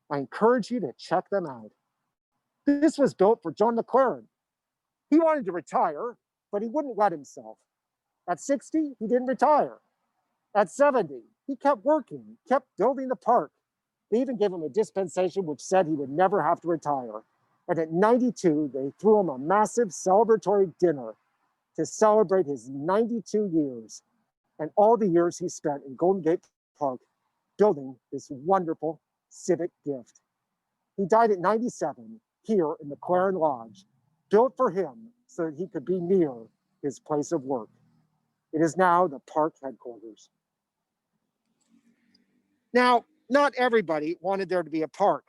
I encourage you to check them out. This was built for John McLaren. He wanted to retire, but he wouldn't let himself. At 60, he didn't retire. At 70, he kept working, kept building the park. They even gave him a dispensation which said he would never have to retire. And at 92, they threw him a massive celebratory dinner to celebrate his 92 years and all the years he spent in Golden Gate Park building this wonderful civic gift. He died at 97 here in the McLaren Lodge, built for him so that he could be near his place of work. It is now the park headquarters. Now, not everybody wanted there to be a park.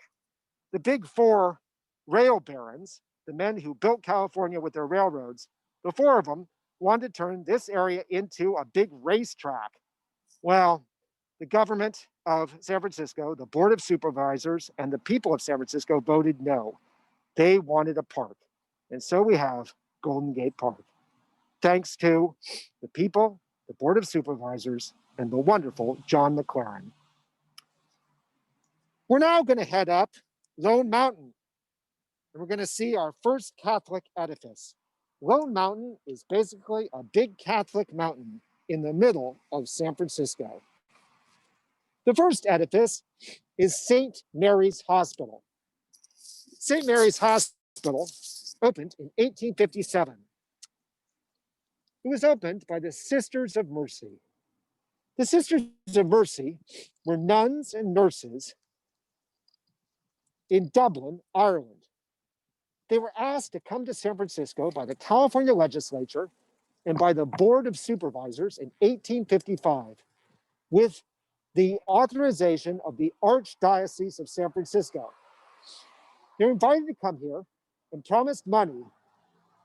The big four rail barons, the men who built California with their railroads, the four of them wanted to turn this area into a big racetrack. Well, the government of San Francisco, the Board of Supervisors, and the people of San Francisco voted no. They wanted a park. And so we have Golden Gate Park. Thanks to the people, the Board of Supervisors, and the wonderful John McLaren. We're now going to head up Lone Mountain, and we're going to see our first Catholic edifice. Lone Mountain is basically a big Catholic mountain in the middle of San Francisco. The first edifice is St. Mary's Hospital. St. Mary's Hospital opened in 1857. It was opened by the Sisters of Mercy. The Sisters of Mercy were nuns and nurses in Dublin, Ireland. They were asked to come to San Francisco by the California legislature and by the Board of Supervisors in 1855 with the authorization of the Archdiocese of San Francisco. They were invited to come here and promised money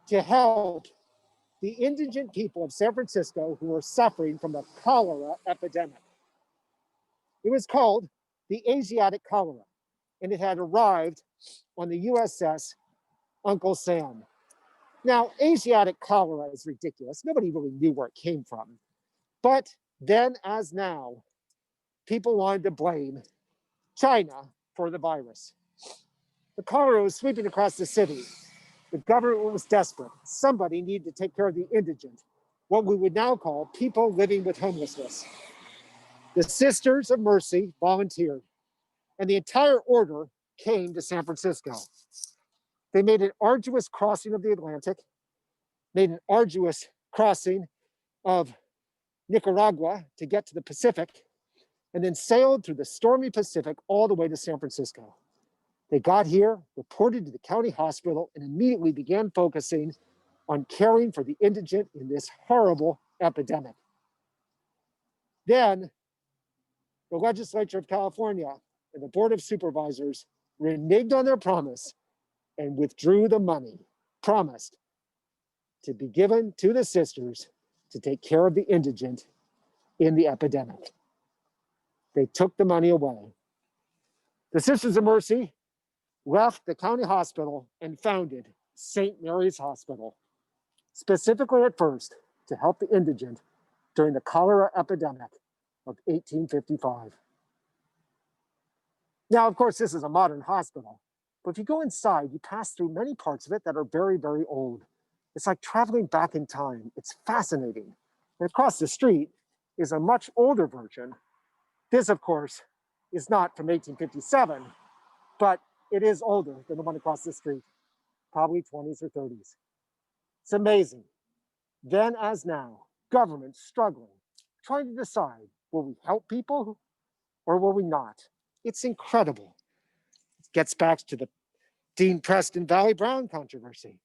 to help the indigent people of San Francisco who were suffering from the cholera epidemic. It was called the Asiatic cholera, and it had arrived on the USS Uncle Sam. Now, Asiatic cholera is ridiculous. Nobody really knew where it came from. But then, as now, people wanted to blame China for the virus. The cholera was sweeping across the city. The government was desperate. Somebody needed to take care of the indigent, what we would now call people living with homelessness. The Sisters of Mercy volunteered, and the entire order came to San Francisco. They made an arduous crossing of the Atlantic, made an arduous crossing of Nicaragua to get to the Pacific, and then sailed through the stormy Pacific all the way to San Francisco. They got here, reported to the county hospital, and immediately began focusing on caring for the indigent in this horrible epidemic. Then, the legislature of California and the Board of Supervisors reneged on their promise and withdrew the money promised to be given to the sisters to take care of the indigent in the epidemic. They took the money away. The Sisters of Mercy left the county hospital and founded St. Mary's Hospital, specifically at first to help the indigent during the cholera epidemic of 1855. Now, of course, this is a modern hospital, but if you go inside, you pass through many parts of it that are very, very old. It's like traveling back in time. It's fascinating. And across the street is a much older version. This, of course, is not from 1857, but it is older than the one across the street, probably 20s or 30s. It's amazing. Then as now, government struggling, trying to decide, will we help people or will we not? It's incredible. It gets back to the Dean Preston Valley Brown controversy.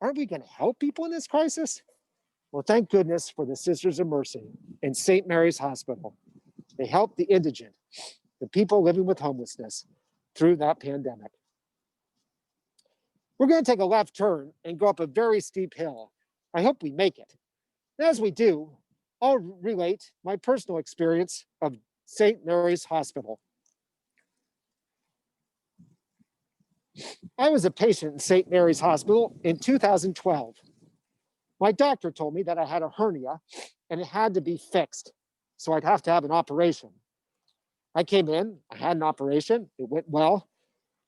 Aren't we going to help people in this crisis? Well, thank goodness for the Sisters of Mercy and St. Mary's Hospital. They helped the indigent, the people living with homelessness through that pandemic. We're going to take a left turn and go up a very steep hill. I hope we make it. And as we do, I'll relate my personal experience of St. Mary's Hospital. I was a patient in St. Mary's Hospital in 2012. My doctor told me that I had a hernia and it had to be fixed, so I'd have to have an operation. I came in, I had an operation, it went well.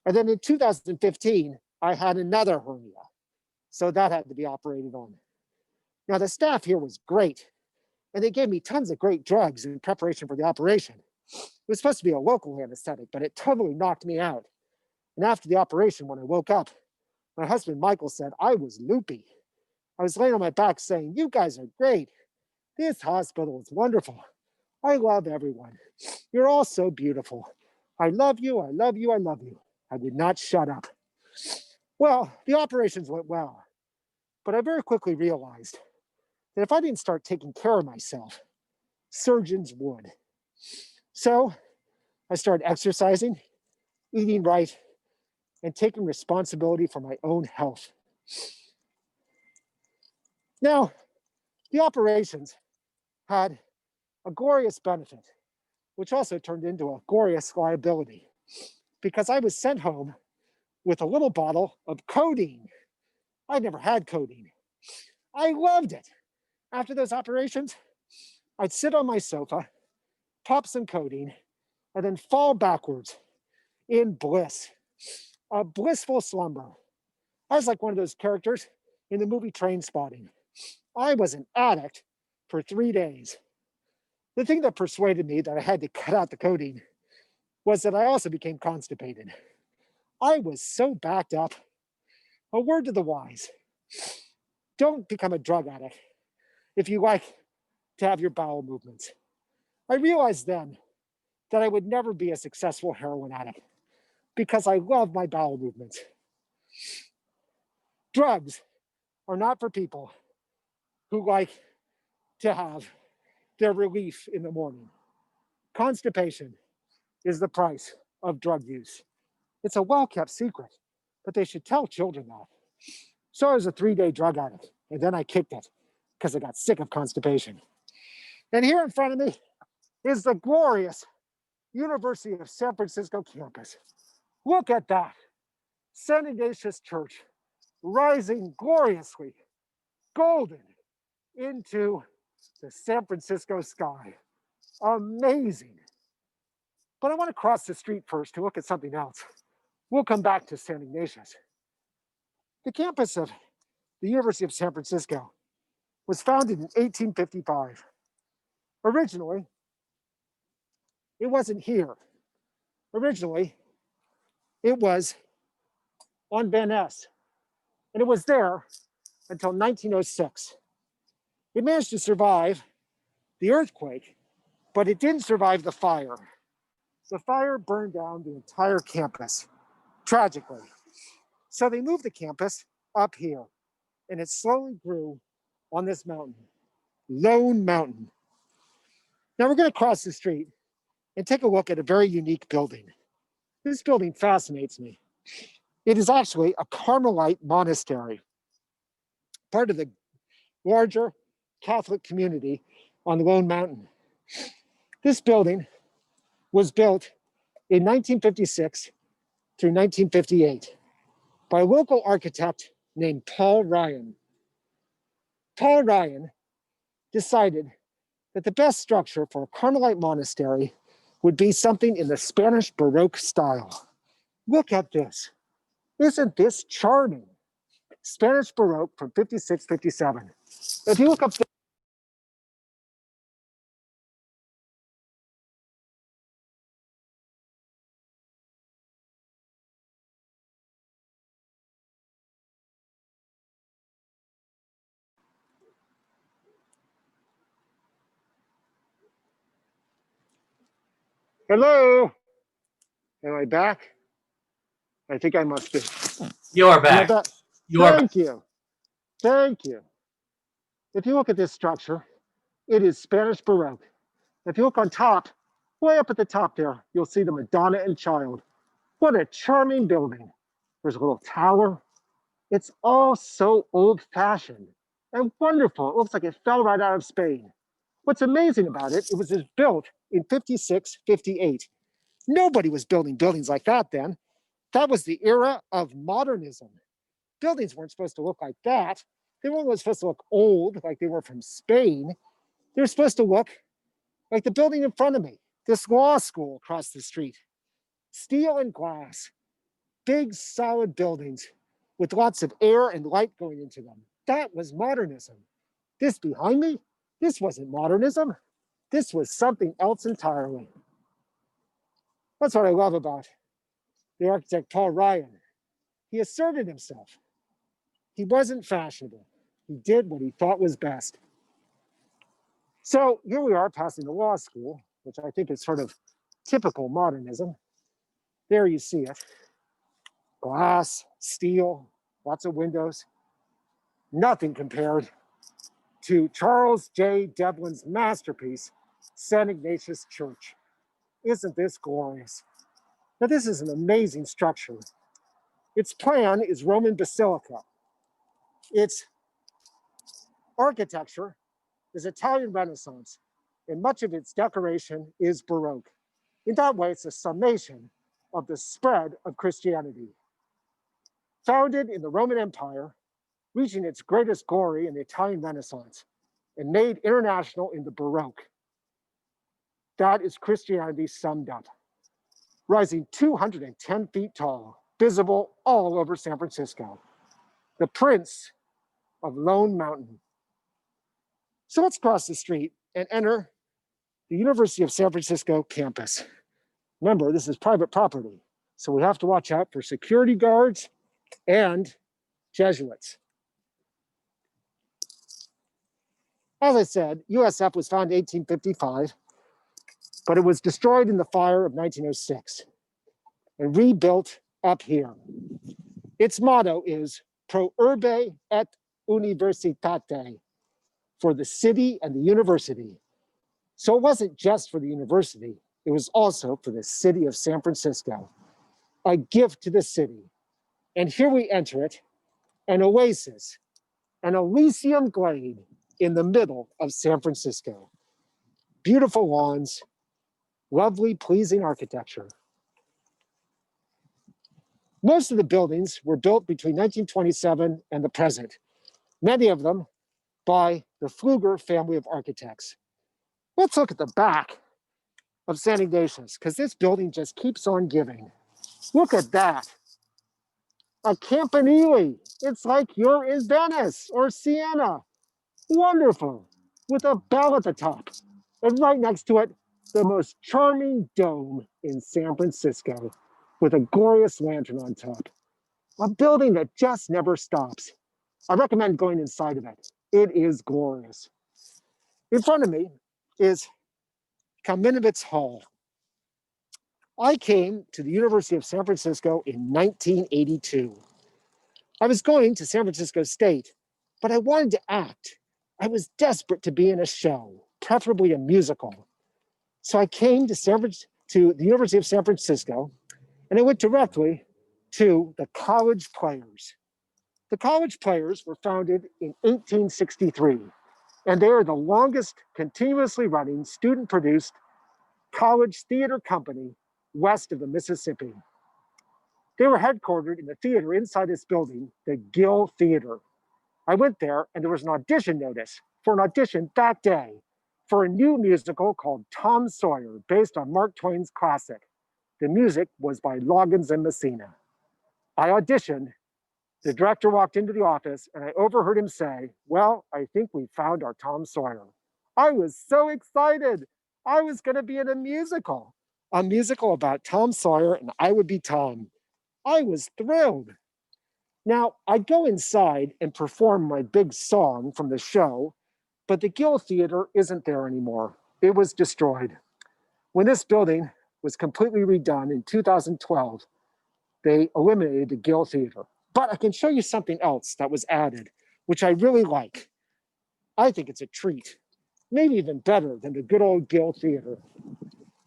And then in 2015, I had another hernia, so that had to be operated on. Now, the staff here was great, and they gave me tons of great drugs in preparation for the operation. It was supposed to be a local anesthetic, but it totally knocked me out. And after the operation, when I woke up, my husband, Michael, said I was loopy. I was laying on my back saying, "You guys are great. This hospital is wonderful. I love everyone. You're all so beautiful. I love you, I love you, I love you." I would not shut up. Well, the operations went well, but I very quickly realized that if I didn't start taking care of myself, surgeons would. So I started exercising, eating right, and taking responsibility for my own health. Now, the operations had a glorious benefit, which also turned into a glorious liability, because I was sent home with a little bottle of codeine. I'd never had codeine. I loved it. After those operations, I'd sit on my sofa, pop some codeine, and then fall backwards in bliss, a blissful slumber. I was like one of those characters in the movie Trainspotting. I was an addict for 3 days. The thing that persuaded me that I had to cut out the codeine was that I also became constipated. I was so backed up. A word to the wise. Don't become a drug addict if you like to have your bowel movements. I realized then that I would never be a successful heroin addict because I love my bowel movements. Drugs are not for people who like to have their relief in the morning. Constipation is the price of drug use. It's a well-kept secret, but they should tell children that. So I was a 3-day drug addict, and then I kicked it because I got sick of constipation. And here in front of me is the glorious University of San Francisco campus. Look at that. St. Ignatius Church rising gloriously, golden, into the San Francisco sky. Amazing. But I want to cross the street first to look at something else. We'll come back to St. Ignatius. The campus of the University of San Francisco was founded in 1855. Originally, it wasn't here. Originally, it was on Van Ness, and it was there until 1906. It managed to survive the earthquake, but it didn't survive the fire. The fire burned down the entire campus, tragically. So they moved the campus up here, and it slowly grew on this mountain, Lone Mountain. Now we're going to cross the street and take a look at a very unique building. This building fascinates me. It is actually a Carmelite monastery, part of the larger Catholic community on the Lone Mountain. This building was built in 1956 through 1958 by a local architect named Paul Ryan. Paul Ryan decided that the best structure for a Carmelite monastery would be something in the Spanish Baroque style. Look at this. Isn't this charming? Spanish Baroque from 56, 57. If you look up there, hello? Am I back? I think I must be. You are Am I back. back? You are back. Thank you. Thank you. If you look at this structure, it is Spanish Baroque. If you look on top, way up at the top there, you'll see the Madonna and Child. What a charming building. There's a little tower. It's all so old-fashioned and wonderful. It looks like it fell right out of Spain. What's amazing about it, it was built in 56, 58. Nobody was building buildings like that then. That was the era of modernism. Buildings weren't supposed to look like that. They weren't supposed to look old, like they were from Spain. They were supposed to look like the building in front of me, this law school across the street. Steel and glass, big solid buildings with lots of air and light going into them. That was modernism. This behind me, this wasn't modernism. This was something else entirely. That's what I love about the architect Paul Ryan. He asserted himself. He wasn't fashionable. He did what he thought was best. So here we are passing the law school, which I think is sort of typical modernism. There you see it. Glass, steel, lots of windows. Nothing compared to Charles J. Devlin's masterpiece, St. Ignatius Church. Isn't this glorious? Now this is an amazing structure. Its plan is Roman Basilica. Its architecture is Italian Renaissance, and much of its decoration is Baroque. In that way, it's a summation of the spread of Christianity. Founded in the Roman Empire, reaching its greatest glory in the Italian Renaissance, and made international in the Baroque. That is Christianity summed up. Rising 210 feet tall, visible all over San Francisco. The Prince of Lone Mountain. So let's cross the street and enter the University of San Francisco campus. Remember, this is private property, So we have to watch out for security guards and Jesuits. As I said, USF was founded in 1855, but it was destroyed in the fire of 1906 and rebuilt up here. Its motto is Pro Urbe et Universitate, for the city and the university. So it wasn't just for the university, it was also for the city of San Francisco, a gift to the city. And here we enter it, an oasis, an Elysium glade in the middle of San Francisco. Beautiful lawns, lovely, pleasing architecture. Most of the buildings were built between 1927 and the present, many of them by the Pfluger family of architects. Let's look at the back of St. Ignatius, because this building just keeps on giving. Look at that. A campanile. It's like you're in Venice or Siena. Wonderful. With a bell at the top. And right next to it, the most charming dome in San Francisco with a glorious lantern on top. A building that just never stops. I recommend going inside of it. It is glorious. In front of me is Kamenowitz Hall. I came to the University of San Francisco in 1982. I was going to San Francisco State, but I wanted to act. I was desperate to be in a show, preferably a musical. So I came to the University of San Francisco, and I went directly to the College Players. The College Players were founded in 1863, and they are the longest continuously running student-produced college theater company west of the Mississippi. They were headquartered in the theater inside this building, the Gill Theater. I went there and there was an audition notice for an audition that day for a new musical called Tom Sawyer, based on Mark Twain's classic. The music was by Loggins and Messina. I auditioned. The director walked into the office and I overheard him say, "Well, I think we found our Tom Sawyer." I was so excited. I was going to be in a musical about Tom Sawyer, and I would be Tom. I was thrilled. Now, I'd go inside and perform my big song from the show, but the Gill Theater isn't there anymore. It was destroyed. When this building was completely redone in 2012, they eliminated the Gill Theater. But I can show you something else that was added, which I really like. I think it's a treat, maybe even better than the good old Gill Theater.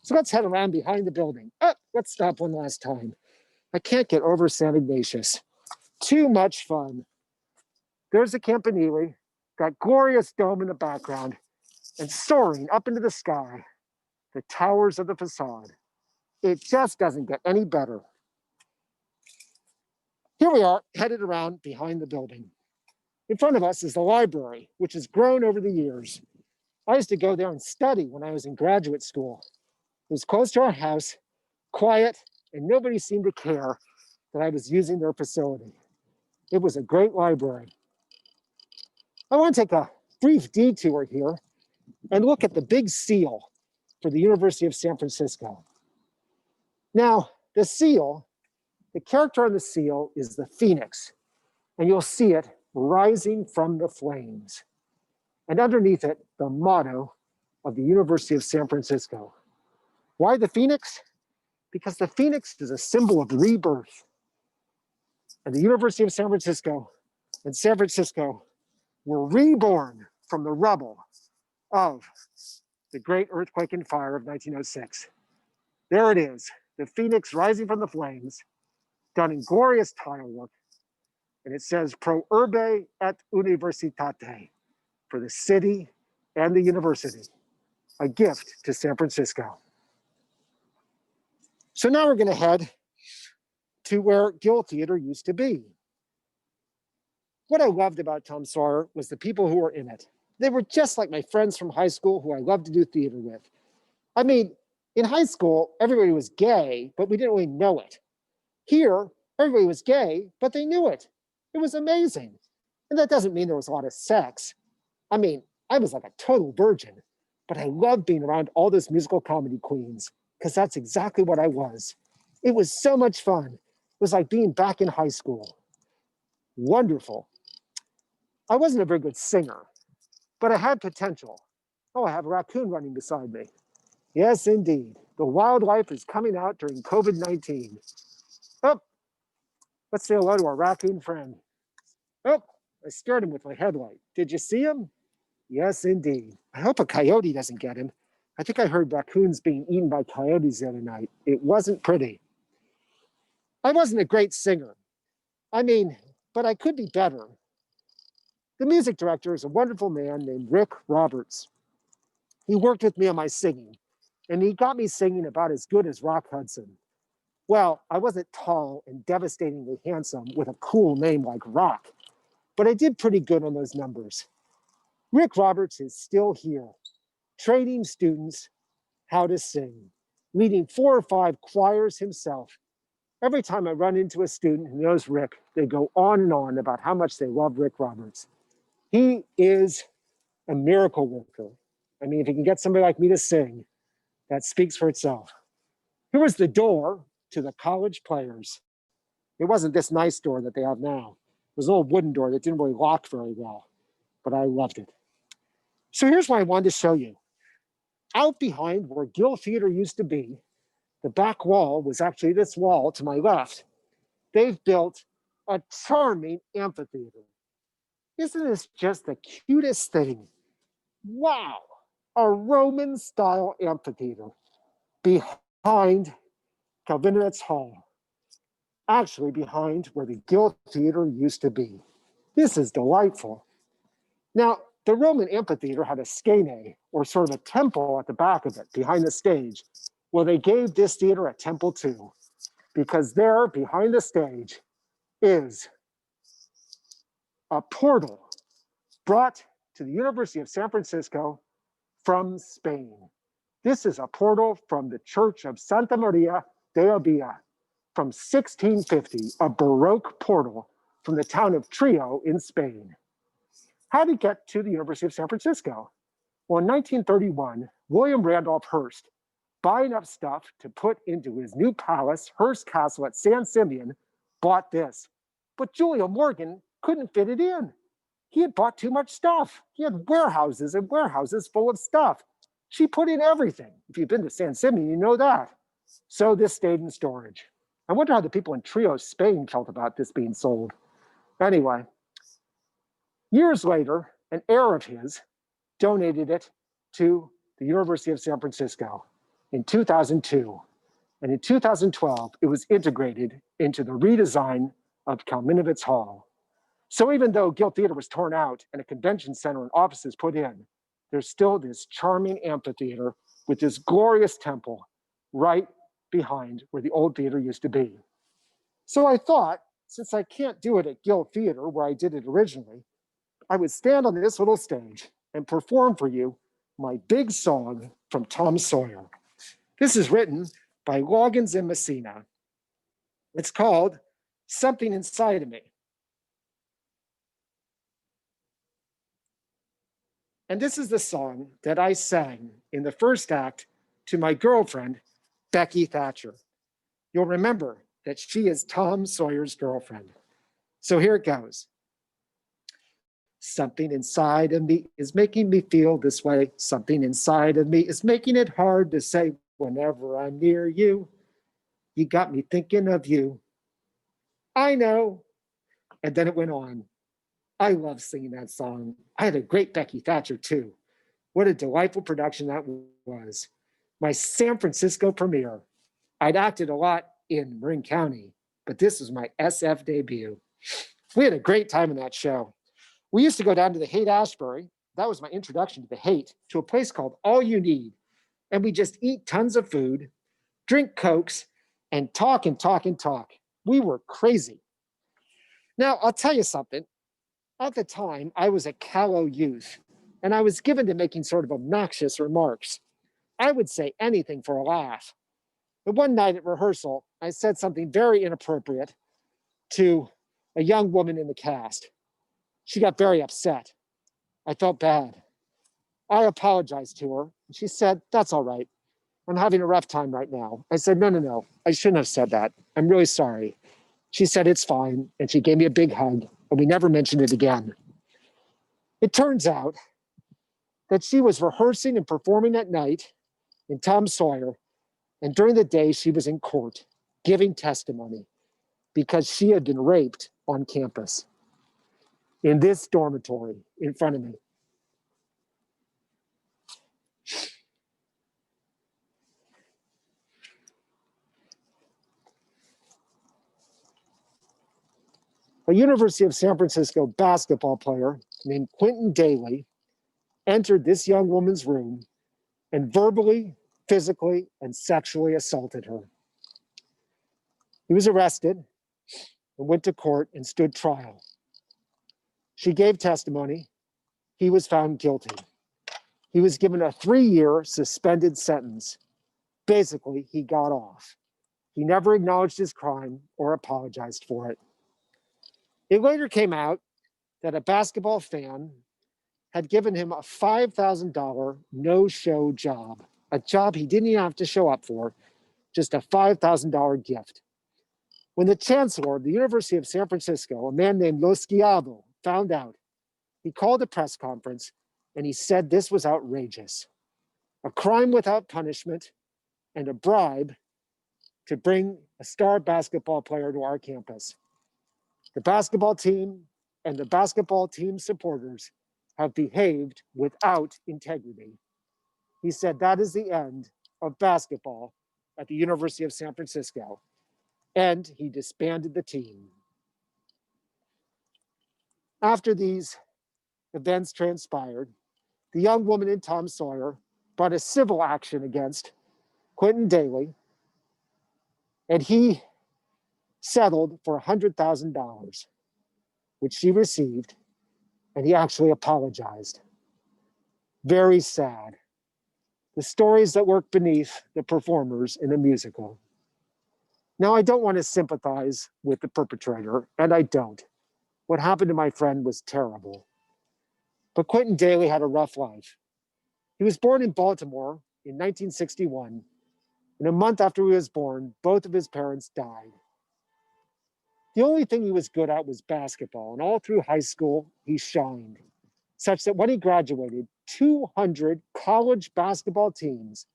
So let's head around behind the building. Let's stop one last time. I can't get over St. Ignatius. Too much fun. There's a campanile, that glorious dome in the background, and soaring up into the sky, the towers of the facade. It just doesn't get any better. Here we are, headed around behind the building. In front of us is the library, which has grown over the years. I used to go there and study when I was in graduate school. It was close to our house, quiet, and nobody seemed to care that I was using their facility. It was a great library. I want to take a brief detour here and look at the big seal for the University of San Francisco. Now, the seal, the character on the seal is the phoenix, and you'll see it rising from the flames. And underneath it, the motto of the University of San Francisco. Why the phoenix? Because the phoenix is a symbol of rebirth. And the University of San Francisco and San Francisco were reborn from the rubble of the great earthquake and fire of 1906. There it is, the phoenix rising from the flames, done in glorious tile work. And it says, Pro Urbe et Universitate, for the city and the university, a gift to San Francisco. So now we're going to head to where Gill Theater used to be. What I loved about Tom Sawyer was the people who were in it. They were just like my friends from high school who I loved to do theater with. I mean, in high school, everybody was gay, but we didn't really know it. Here, everybody was gay, but they knew it. It was amazing. And that doesn't mean there was a lot of sex. I mean, I was like a total virgin, but I loved being around all those musical comedy queens because that's exactly what I was. It was so much fun. It was like being back in high school. Wonderful. I wasn't a very good singer, but I had potential. Oh, I have a raccoon running beside me. Yes, indeed. The wildlife is coming out during COVID-19. Oh, let's say hello to our raccoon friend. Oh, I scared him with my headlight. Did you see him? Yes, indeed. I hope a coyote doesn't get him. I think I heard raccoons being eaten by coyotes the other night. It wasn't pretty. I wasn't a great singer. But I could be better. The music director is a wonderful man named Rick Roberts. He worked with me on my singing, and he got me singing about as good as Rock Hudson. Well, I wasn't tall and devastatingly handsome with a cool name like Rock, but I did pretty good on those numbers. Rick Roberts is still here, training students how to sing, leading 4 or 5 choirs himself. Every time I run into a student who knows Rick, they go on and on about how much they love Rick Roberts. He is a miracle worker. If he can get somebody like me to sing, that speaks for itself. Here was the door to the college players. It wasn't this nice door that they have now. It was an old wooden door that didn't really lock very well, but I loved it. So here's what I wanted to show you. Out behind where Gill Theater used to be, the back wall was actually this wall to my left. They've built a charming amphitheater. Isn't this just the cutest thing? Wow, a Roman-style amphitheater behind Calvinet's Hall. Actually behind where the Gill Theater used to be. This is delightful. Now, the Roman amphitheater had a skene, or sort of a temple at the back of it, behind the stage. Well, they gave this theater a temple too, because there, behind the stage, is a portal brought to the University of San Francisco from Spain. This is a portal from the Church of Santa Maria de Abia from 1650, a Baroque portal from the town of Trio in Spain. How did it get to the University of San Francisco? Well, in 1931, William Randolph Hearst, buying up stuff to put into his new palace, Hearst Castle at San Simeon, bought this. But Julia Morgan couldn't fit it in. He had bought too much stuff. He had warehouses and warehouses full of stuff. She put in everything. If you've been to San Simeon, you know that. So this stayed in storage. I wonder how the people in Trio, Spain felt about this being sold. Anyway, years later, an heir of his donated it to the University of San Francisco in 2002. And in 2012, it was integrated into the redesign of Kalminovitz Hall. So even though Gill Theater was torn out and a convention center and offices put in, there's still this charming amphitheater with this glorious temple right behind where the old theater used to be. So I thought, since I can't do it at Gill Theater where I did it originally, I would stand on this little stage and perform for you my big song from Tom Sawyer. This is written by Loggins and Messina. It's called Something Inside of Me. And this is the song that I sang in the first act to my girlfriend, Becky Thatcher. You'll remember that she is Tom Sawyer's girlfriend. So here it goes. Something inside of me is making me feel this way. Something inside of me is making it hard to say whenever I'm near you. You got me thinking of you. I know. And then it went on. I love singing that song. I had a great Becky Thatcher too. What a delightful production that was. My San Francisco premiere. I'd acted a lot in Marin County, but this was my SF debut. We had a great time in that show. We used to go down to the Haight-Ashbury. That was my introduction to the Haight, to a place called All You Need. And we just eat tons of food, drink Cokes, and talk and talk and talk. We were crazy. Now, I'll tell you something. At the time, I was a callow youth, and I was given to making sort of obnoxious remarks. I would say anything for a laugh. But one night at rehearsal, I said something very inappropriate to a young woman in the cast. She got very upset. I felt bad. I apologized to her, and she said, "That's all right." I'm having a rough time right now. I said, no. I shouldn't have said that. I'm really sorry. She said, it's fine. And she gave me a big hug, and we never mentioned it again. It turns out that she was rehearsing and performing at night in Tom Sawyer. And during the day, she was in court giving testimony because she had been raped on campus in this dormitory in front of me. A University of San Francisco basketball player named Quentin Daly entered this young woman's room and verbally, physically, and sexually assaulted her. He was arrested and went to court and stood trial. She gave testimony. He was found guilty. He was given a 3-year suspended sentence. Basically, he got off. He never acknowledged his crime or apologized for it. It later came out that a basketball fan had given him a $5,000 no-show job, a job he didn't even have to show up for, just a $5,000 gift. When the chancellor of the University of San Francisco, a man named Losquiavo, found out, he called a press conference and he said this was outrageous. A crime without punishment and a bribe to bring a star basketball player to our campus. The basketball team and the basketball team supporters have behaved without integrity. He said that is the end of basketball at the University of San Francisco, and he disbanded the team. After these events transpired, the young woman in Tom Sawyer brought a civil action against Quentin Daly, and he settled for $100,000, which she received, and he actually apologized. Very sad. The stories that work beneath the performers in a musical. Now, I don't want to sympathize with the perpetrator, and I don't. What happened to my friend was terrible. But Quentin Daly had a rough life. He was born in Baltimore in 1961, and a month after he was born, both of his parents died. The only thing he was good at was basketball, and all through high school, he shined, such that when he graduated, 200 college basketball teams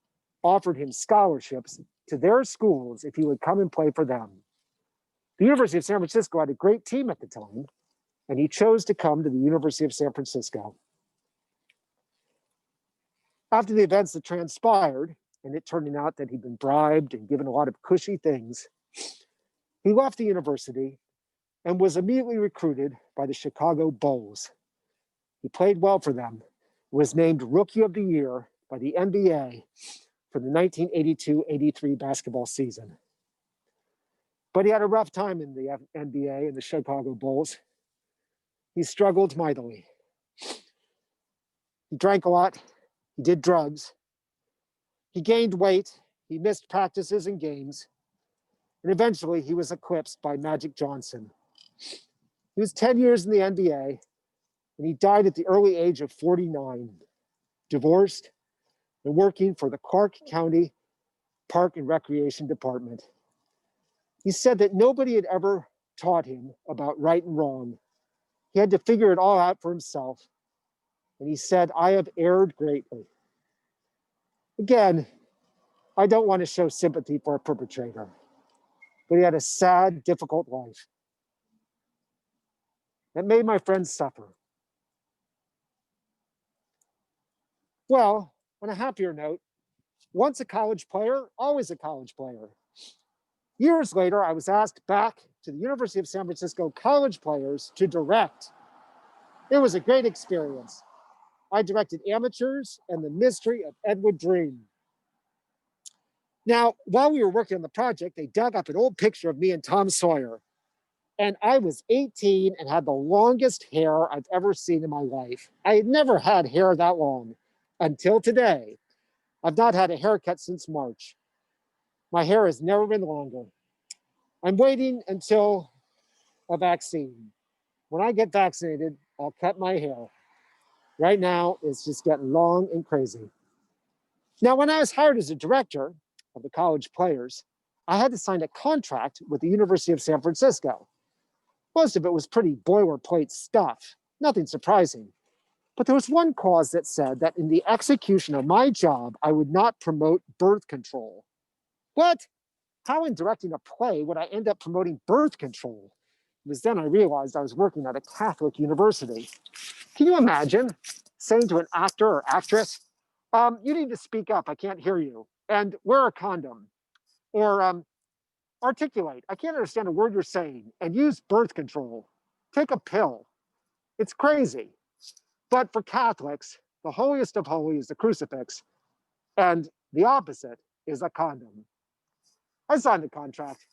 offered him scholarships to their schools if he would come and play for them. The University of San Francisco had a great team at the time, and he chose to come to the University of San Francisco. After the events that transpired, and it turning out that he'd been bribed and given a lot of cushy things, he left the university and was immediately recruited by the Chicago Bulls. He played well for them, was named Rookie of the Year by the NBA for the 1982-83 basketball season. But he had a rough time in the NBA and the Chicago Bulls. He struggled mightily. He drank a lot. He did drugs. He gained weight. He missed practices and games. And eventually he was eclipsed by Magic Johnson. He was 10 years in the NBA, and he died at the early age of 49, divorced and working for the Clark County Park and Recreation Department. He said that nobody had ever taught him about right and wrong. He had to figure it all out for himself. And he said, I have erred greatly. Again, I don't want to show sympathy for a perpetrator, but he had a sad, difficult life that made my friends suffer. Well, on a happier note, once a college player, always a college player. Years later, I was asked back to the University of San Francisco college players to direct. It was a great experience. I directed Amateurs and The Mystery of Edward Dream. Now, while we were working on the project, they dug up an old picture of me and Tom Sawyer. And I was 18 and had the longest hair I've ever seen in my life. I had never had hair that long until today. I've not had a haircut since March. My hair has never been longer. I'm waiting until a vaccine. When I get vaccinated, I'll cut my hair. Right now, it's just getting long and crazy. Now, when I was hired as a director of the college players, I had to sign a contract with the University of San Francisco. Most of it was pretty boilerplate stuff, nothing surprising. But there was one clause that said that in the execution of my job, I would not promote birth control. What? How in directing a play would I end up promoting birth control? It was then I realized I was working at a Catholic university. Can you imagine saying to an actor or actress, you need to speak up, I can't hear you, and wear a condom, or articulate, I can't understand a word you're saying, and use birth control, take a pill. It's crazy. But for Catholics, the holiest of holies is the crucifix, and the opposite is a condom. I signed the contract.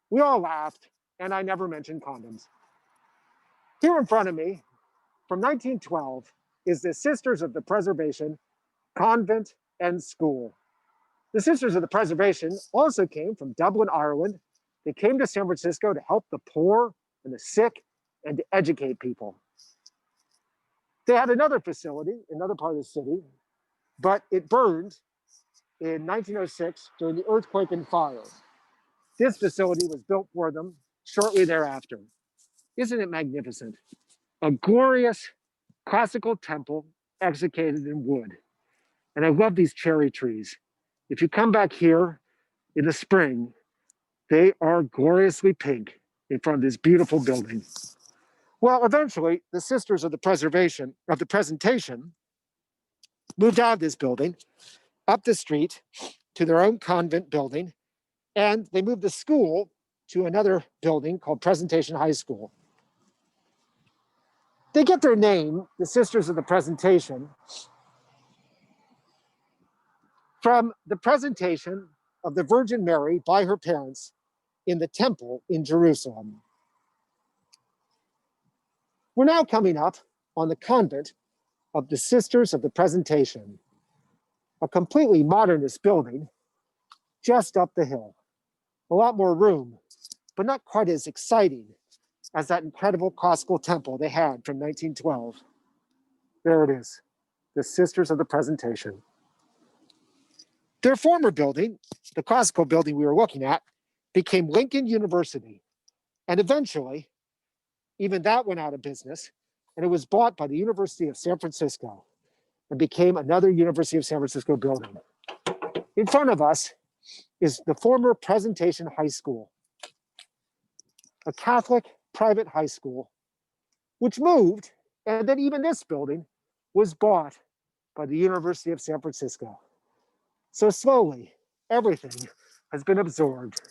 We all laughed, and I never mentioned condoms. Here in front of me, from 1912, is the Sisters of the Preservation Convent and School. The Sisters of the Preservation also came from Dublin, Ireland. They came to San Francisco to help the poor and the sick and to educate people. They had another facility, another part of the city, but it burned in 1906 during the earthquake and fire. This facility was built for them shortly thereafter. Isn't it magnificent? A glorious classical temple executed in wood. And I love these cherry trees. If you come back here in the spring, they are gloriously pink in front of this beautiful building. Well, eventually, the Sisters of the Preservation, of the Presentation, moved out of this building, up the street to their own convent building, and they moved the school to another building called Presentation High School. They get their name, the Sisters of the Presentation, from the presentation of the Virgin Mary by her parents in the temple in Jerusalem. We're now coming up on the convent of the Sisters of the Presentation, a completely modernist building just up the hill. A lot more room, but not quite as exciting as that incredible classical temple they had from 1912. There it is, the Sisters of the Presentation. Their former building, the classical building we were looking at, became Lincoln University. And eventually, even that went out of business, and it was bought by the University of San Francisco and became another University of San Francisco building. In front of us is the former Presentation High School, a Catholic private high school, which moved, and then even this building was bought by the University of San Francisco. So slowly, everything has been absorbed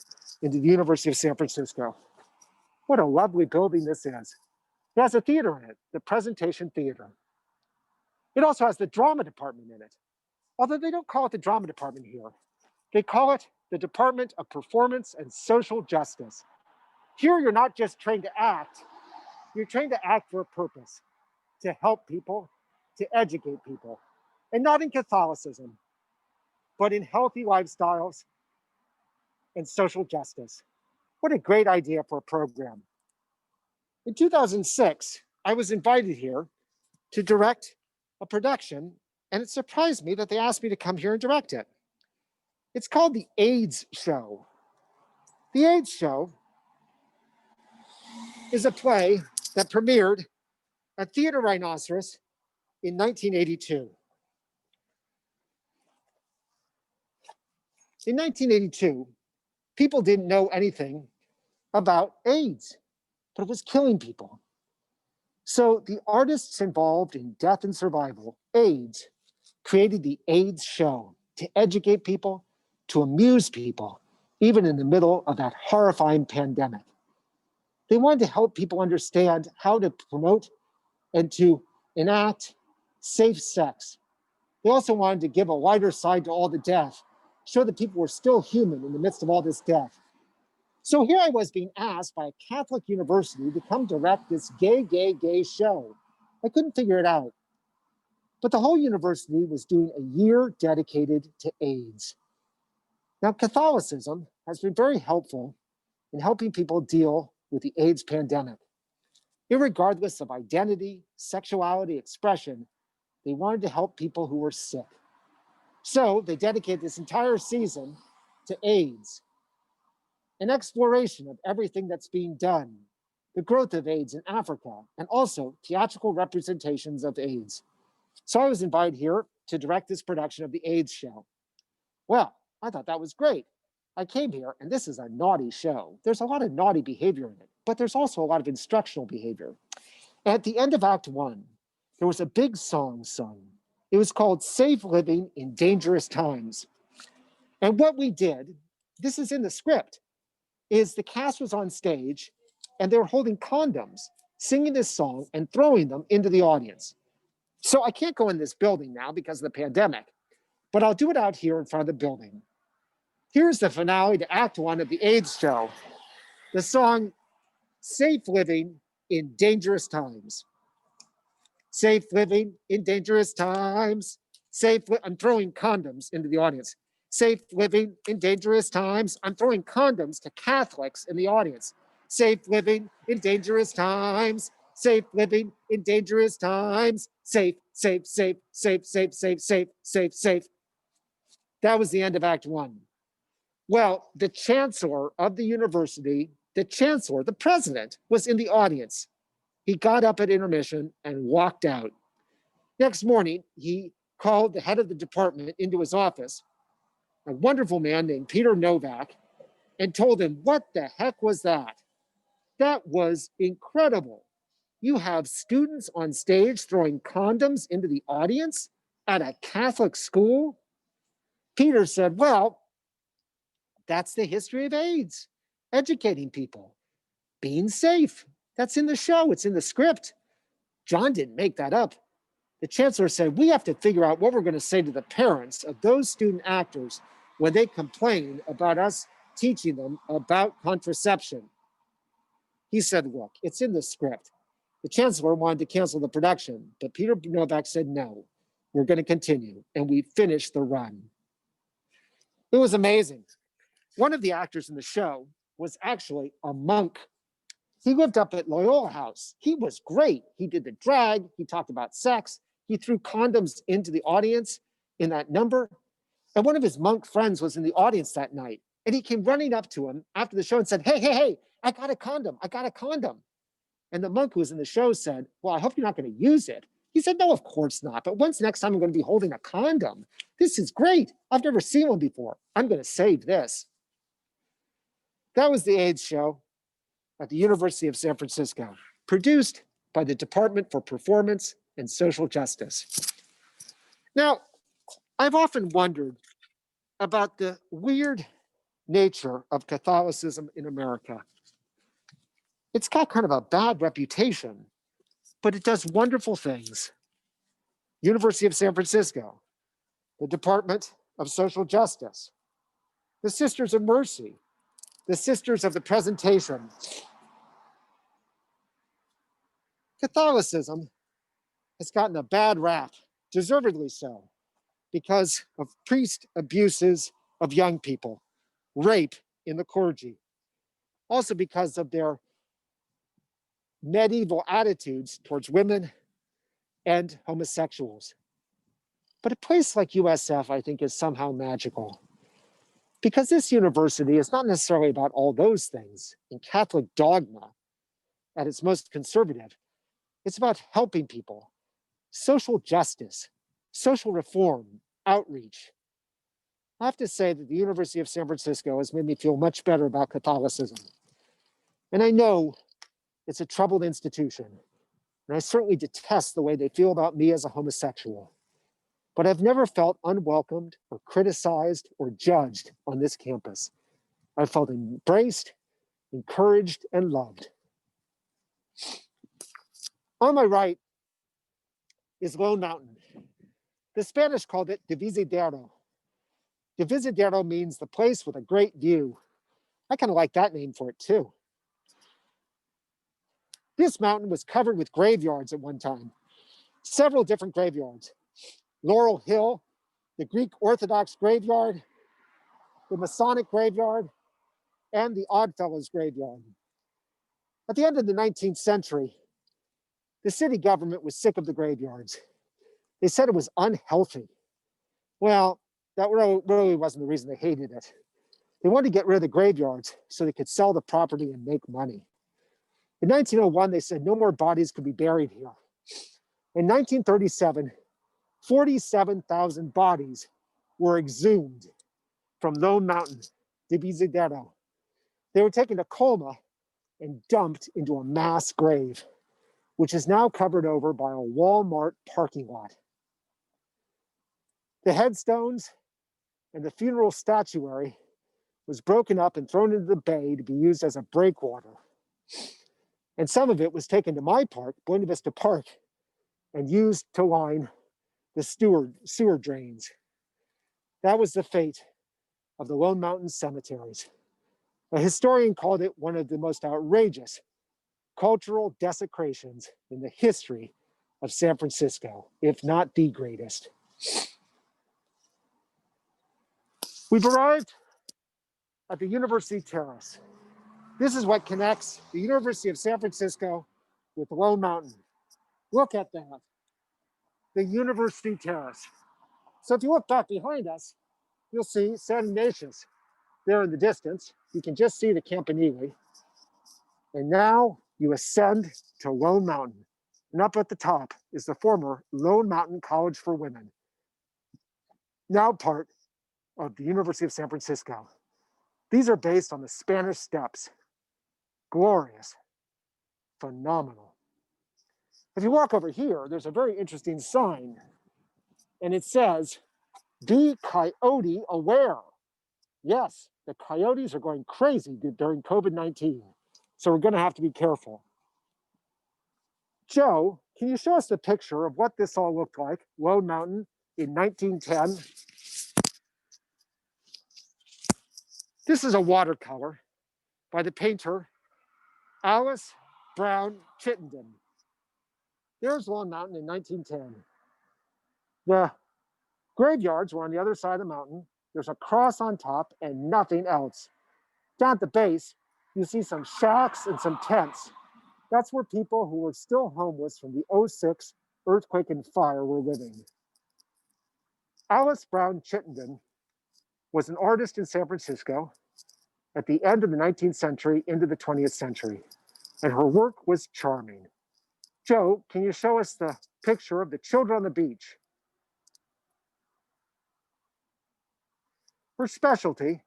into the University of San Francisco. What a lovely building this is. It has a theater in it, the Presentation Theater. It also has the drama department in it, although they don't call it the drama department here. They call it the Department of Performance and Social Justice. Here, you're not just trained to act, you're trained to act for a purpose, to help people, to educate people, and not in Catholicism, but in healthy lifestyles and social justice. What a great idea for a program. In 2006, I was invited here to direct a production, and it surprised me that they asked me to come here and direct it. It's called The AIDS Show. The AIDS Show is a play that premiered at Theater Rhinoceros in 1982. In 1982, people didn't know anything about AIDS, but it was killing people. So the artists involved in death and survival, AIDS, created the AIDS Show to educate people, to amuse people, even in the middle of that horrifying pandemic. They wanted to help people understand how to promote and to enact safe sex. They also wanted to give a lighter side to all the death, show that people were still human in the midst of all this death. So here I was being asked by a Catholic university to come direct this gay show. I couldn't figure it out. But the whole university was doing a year dedicated to AIDS. Now, Catholicism has been very helpful in helping people deal with the AIDS pandemic. Irregardless of identity, sexuality, expression, they wanted to help people who were sick. So they dedicated this entire season to AIDS, an exploration of everything that's being done, the growth of AIDS in Africa, and also theatrical representations of AIDS. So I was invited here to direct this production of the AIDS show. Well, I thought that was great. I came here, and this is a naughty show. There's a lot of naughty behavior in it, but there's also a lot of instructional behavior. At the end of Act 1, there was a big song sung. It was called Safe Living in Dangerous Times. And what we did, this is in the script, is the cast was on stage and they were holding condoms, singing this song and throwing them into the audience. So I can't go in this building now because of the pandemic, but I'll do it out here in front of the building. Here's the finale to Act 1 of the AIDS show, the song Safe Living in Dangerous Times. Safe living in dangerous times. I'm throwing condoms into the audience. Safe living in dangerous times. I'm throwing condoms to Catholics in the audience. Safe living in dangerous times. Safe living in dangerous times. Safe, safe, safe, safe, safe, safe, safe, safe, safe. That was the end of Act 1. Well, the chancellor of the university, the president, was in the audience. He got up at intermission and walked out. Next morning, he called the head of the department into his office, a wonderful man named Peter Novak, and told him, what the heck was that? That was incredible. You have students on stage throwing condoms into the audience at a Catholic school? Peter said, well, that's the history of AIDS, educating people, being safe. That's in the show, it's in the script. John didn't make that up. The chancellor said, we have to figure out what we're going to say to the parents of those student actors when they complain about us teaching them about contraception. He said, look, it's in the script. The chancellor wanted to cancel the production, but Peter Novak said, no, we're going to continue. And we finished the run. It was amazing. One of the actors in the show was actually a monk. He lived up at Loyola House. He was great. He did the drag. He talked about sex. He threw condoms into the audience in that number. And one of his monk friends was in the audience that night. And he came running up to him after the show and said, hey, hey, hey, I got a condom. I got a condom. And the monk who was in the show said, well, I hope you're not going to use it. He said, no, of course not. But when's the next time I'm going to be holding a condom? This is great. I've never seen one before. I'm going to save this. That was the AIDS show at the University of San Francisco, produced by the Department for Performance and Social Justice. Now, I've often wondered about the weird nature of Catholicism in America. It's got kind of a bad reputation, but it does wonderful things. University of San Francisco, the Department of Social Justice, the Sisters of Mercy, the Sisters of the Presentation. Catholicism has gotten a bad rap, deservedly so, because of priest abuses of young people, rape in the clergy, also because of their medieval attitudes towards women and homosexuals. But a place like USF, I think, is somehow magical, because this university is not necessarily about all those things. In Catholic dogma, at its most conservative, it's about helping people, social justice, social reform, outreach. I have to say that the University of San Francisco has made me feel much better about Catholicism. And I know it's a troubled institution, and I certainly detest the way they feel about me as a homosexual. But I've never felt unwelcomed or criticized or judged on this campus. I felt embraced, encouraged, and loved. On my right is Lone Mountain. The Spanish called it Divisadero. Divisadero means the place with a great view. I kind of like that name for it too. This mountain was covered with graveyards at one time, several different graveyards. Laurel Hill, the Greek Orthodox graveyard, the Masonic graveyard, and the Oddfellows graveyard. At the end of the 19th century, the city government was sick of the graveyards. They said it was unhealthy. Well, that really wasn't the reason they hated it. They wanted to get rid of the graveyards so they could sell the property and make money. In 1901, they said no more bodies could be buried here. In 1937, 47,000 bodies were exhumed from Lone Mountain, Divisadero. They were taken to Colma and dumped into a mass grave, which is now covered over by a Walmart parking lot. The headstones and the funeral statuary was broken up and thrown into the bay to be used as a breakwater. And some of it was taken to my park, Buena Vista Park, and used to line the sewer drains. That was the fate of the Lone Mountain cemeteries. A historian called it one of the most outrageous cultural desecrations in the history of San Francisco, if not the greatest. We've arrived at the University Terrace. This is what connects the University of San Francisco with Lone Mountain. Look at that, the University Terrace. So if you look back behind us, you'll see San Ignatius there in the distance. You can just see the Campanile. And now you ascend to Lone Mountain. And up at the top is the former Lone Mountain College for Women, now part of the University of San Francisco. These are based on the Spanish Steps. Glorious, phenomenal. If you walk over here, there's a very interesting sign, and it says, "Be coyote aware." Yes, the coyotes are going crazy during COVID-19, so we're going to have to be careful. Joe, can you show us the picture of what this all looked like, Lone Mountain in 1910? This is a watercolor by the painter Alice Brown Chittenden. There's Lone Mountain in 1910. The graveyards were on the other side of the mountain. There's a cross on top and nothing else. Down at the base, you see some shacks and some tents. That's where people who were still homeless from the '06 earthquake and fire were living. Alice Brown Chittenden was an artist in San Francisco at the end of the 19th century into the 20th century, and her work was charming. Joe, can you show us the picture of the children on the beach? Her specialty,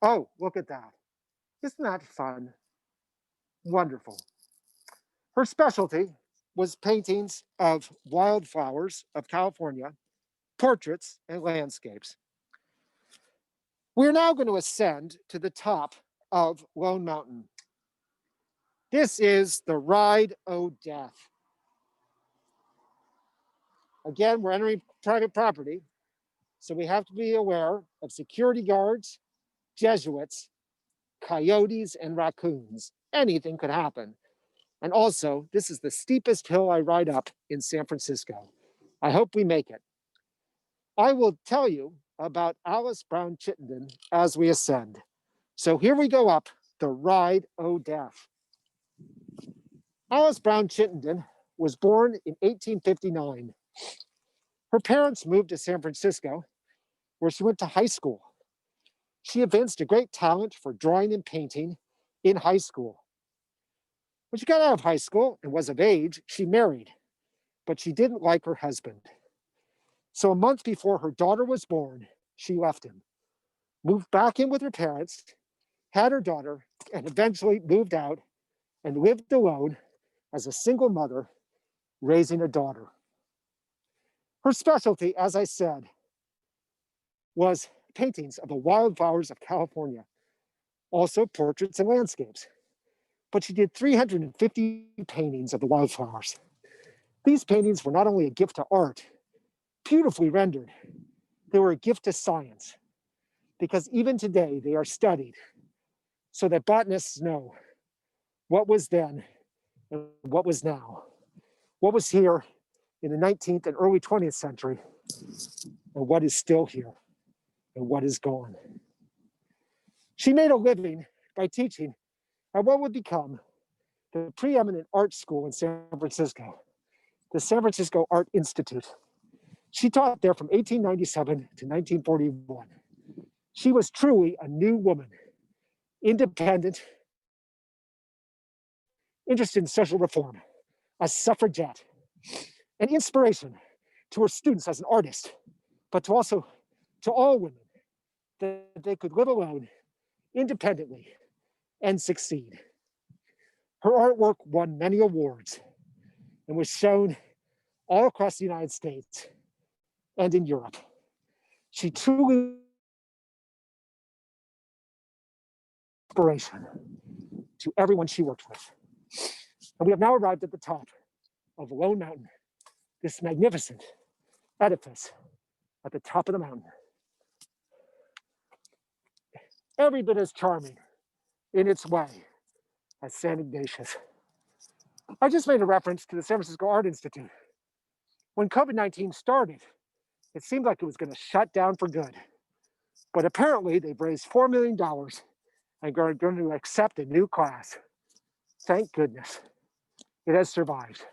oh, look at that. Isn't that fun? Wonderful. Her specialty was paintings of wildflowers of California, portraits, and landscapes. We're now going to ascend to the top of Lone Mountain. This is the Ride o' Death. Again, we're entering private property, so we have to be aware of security guards, Jesuits, coyotes, and raccoons. Anything could happen. And also, this is the steepest hill I ride up in San Francisco. I hope we make it. I will tell you about Alice Brown Chittenden as we ascend. So here we go up the Ride o' Death. Alice Brown Chittenden was born in 1859. Her parents moved to San Francisco, where she went to high school. She evinced a great talent for drawing and painting in high school. When she got out of high school and was of age, she married, but she didn't like her husband. So a month before her daughter was born, she left him, moved back in with her parents, had her daughter, and eventually moved out and lived alone as a single mother raising a daughter. Her specialty, as I said, was paintings of the wildflowers of California, also portraits and landscapes. But she did 350 paintings of the wildflowers. These paintings were not only a gift to art, beautifully rendered, they were a gift to science, because even today they are studied so that botanists know what was then and what was now, what was here in the 19th and early 20th century, and what is still here and what is gone. She made a living by teaching at what would become the preeminent art school in San Francisco, the San Francisco Art Institute. She taught there from 1897 to 1941. She was truly a new woman, independent, interested in social reform, a suffragette, an inspiration to her students as an artist, but also to all women, that they could live alone, independently, and succeed. Her artwork won many awards and was shown all across the United States and in Europe. She truly inspiration to everyone she worked with. And we have now arrived at the top of Lone Mountain, this magnificent edifice at the top of the mountain. Every bit as charming in its way as St. Ignatius. I just made a reference to the San Francisco Art Institute. When COVID-19 started, it seemed like it was going to shut down for good. But apparently they've raised $4 million and are going to accept a new class. Thank goodness. It has survived.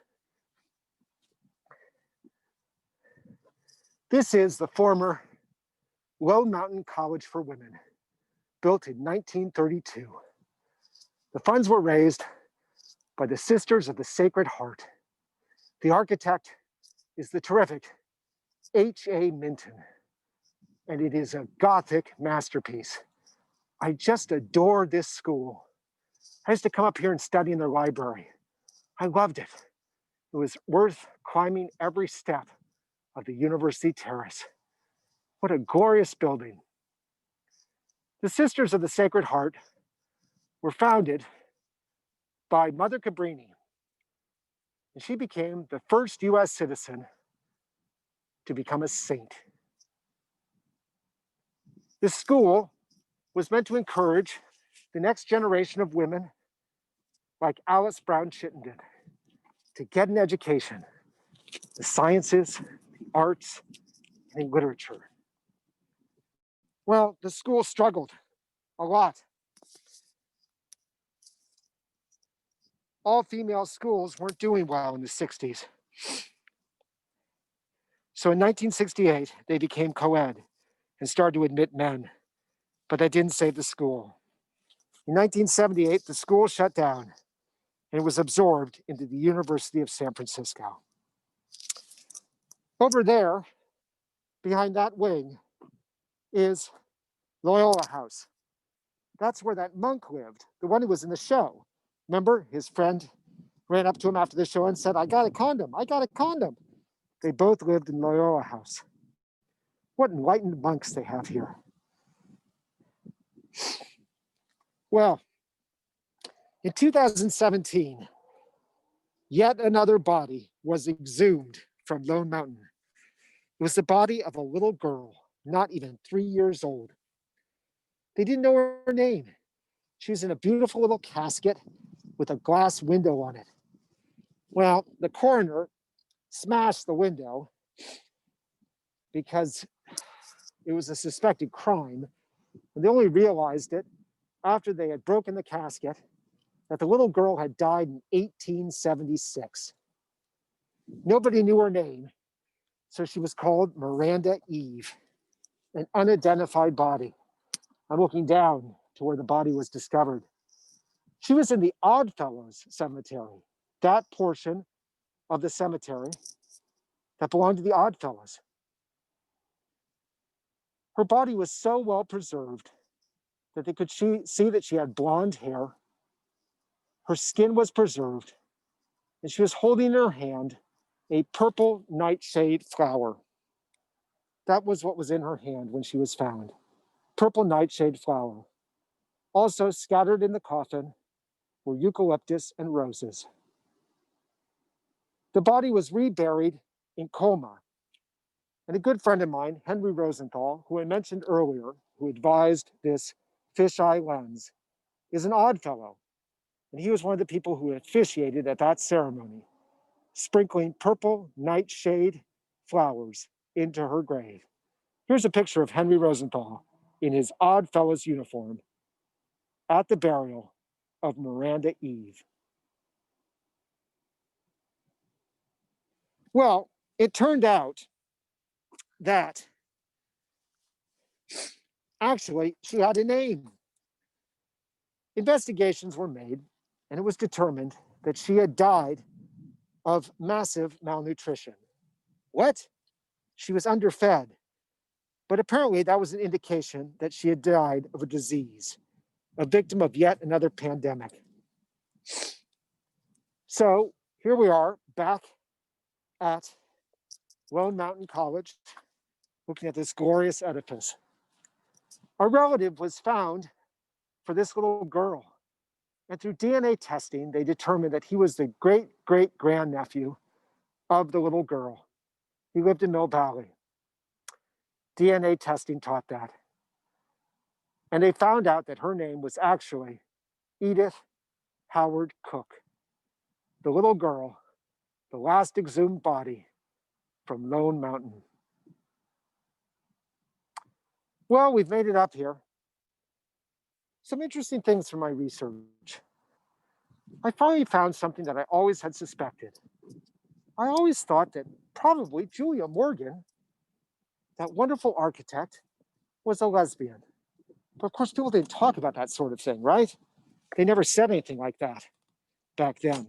This is the former Lone Mountain College for Women, built in 1932. The funds were raised by the Sisters of the Sacred Heart. The architect is the terrific H.A. Minton, and it is a Gothic masterpiece. I just adore this school. I used to come up here and study in their library. I loved it. It was worth climbing every step of the University Terrace. What a glorious building. The Sisters of the Sacred Heart were founded by Mother Cabrini, and she became the first US citizen to become a saint. This school was meant to encourage the next generation of women like Alice Brown Chittenden to get an education, the sciences, the arts, and in literature. Well, the school struggled a lot. All female schools weren't doing well in the 60s. So in 1968, they became co-ed and started to admit men, but that didn't save the school. In 1978, the school shut down and it was absorbed into the University of San Francisco. Over there, behind that wing, is Loyola House. That's where that monk lived, the one who was in the show. Remember, his friend ran up to him after the show and said, "I got a condom, I got a condom." They both lived in Loyola House. What enlightened monks they have here. Well, in 2017, yet another body was exhumed from Lone Mountain. It was the body of a little girl, not even 3 years old. They didn't know her name. She was in a beautiful little casket with a glass window on it. Well, the coroner smashed the window because it was a suspected crime. And they only realized it after they had broken the casket that the little girl had died in 1876. Nobody knew her name, so she was called Miranda Eve, an unidentified body. I'm looking down to where the body was discovered. She was in the Oddfellows Cemetery, that portion of the cemetery that belonged to the Oddfellows. Her body was so well preserved that they could see that she had blonde hair, her skin was preserved, and she was holding in her hand a purple nightshade flower. That was what was in her hand when she was found. Purple nightshade flower. Also scattered in the coffin were eucalyptus and roses. The body was reburied in Colma. And a good friend of mine, Henry Rosenthal, who I mentioned earlier, who advised this fisheye lens, is an Oddfellow. And he was one of the people who officiated at that ceremony, sprinkling purple nightshade flowers into her grave. Here's a picture of Henry Rosenthal in his Oddfellows uniform at the burial of Miranda Eve. Well, it turned out that actually she had a name. Investigations were made, and it was determined that she had died of massive malnutrition. What? She was underfed. But apparently that was an indication that she had died of a disease, a victim of yet another pandemic. So here we are back at Lone Mountain College, looking at this glorious edifice. A relative was found for this little girl. And through DNA testing, they determined that he was the great-great-grandnephew of the little girl. He lived in Mill Valley. DNA testing taught that. And they found out that her name was actually Edith Howard Cook, the little girl, the last exhumed body from Lone Mountain. Well, we've made it up here. Some interesting things from my research. I finally found something that I always had suspected. I always thought that probably Julia Morgan, that wonderful architect, was a lesbian. But of course, people didn't talk about that sort of thing, right? They never said anything like that back then.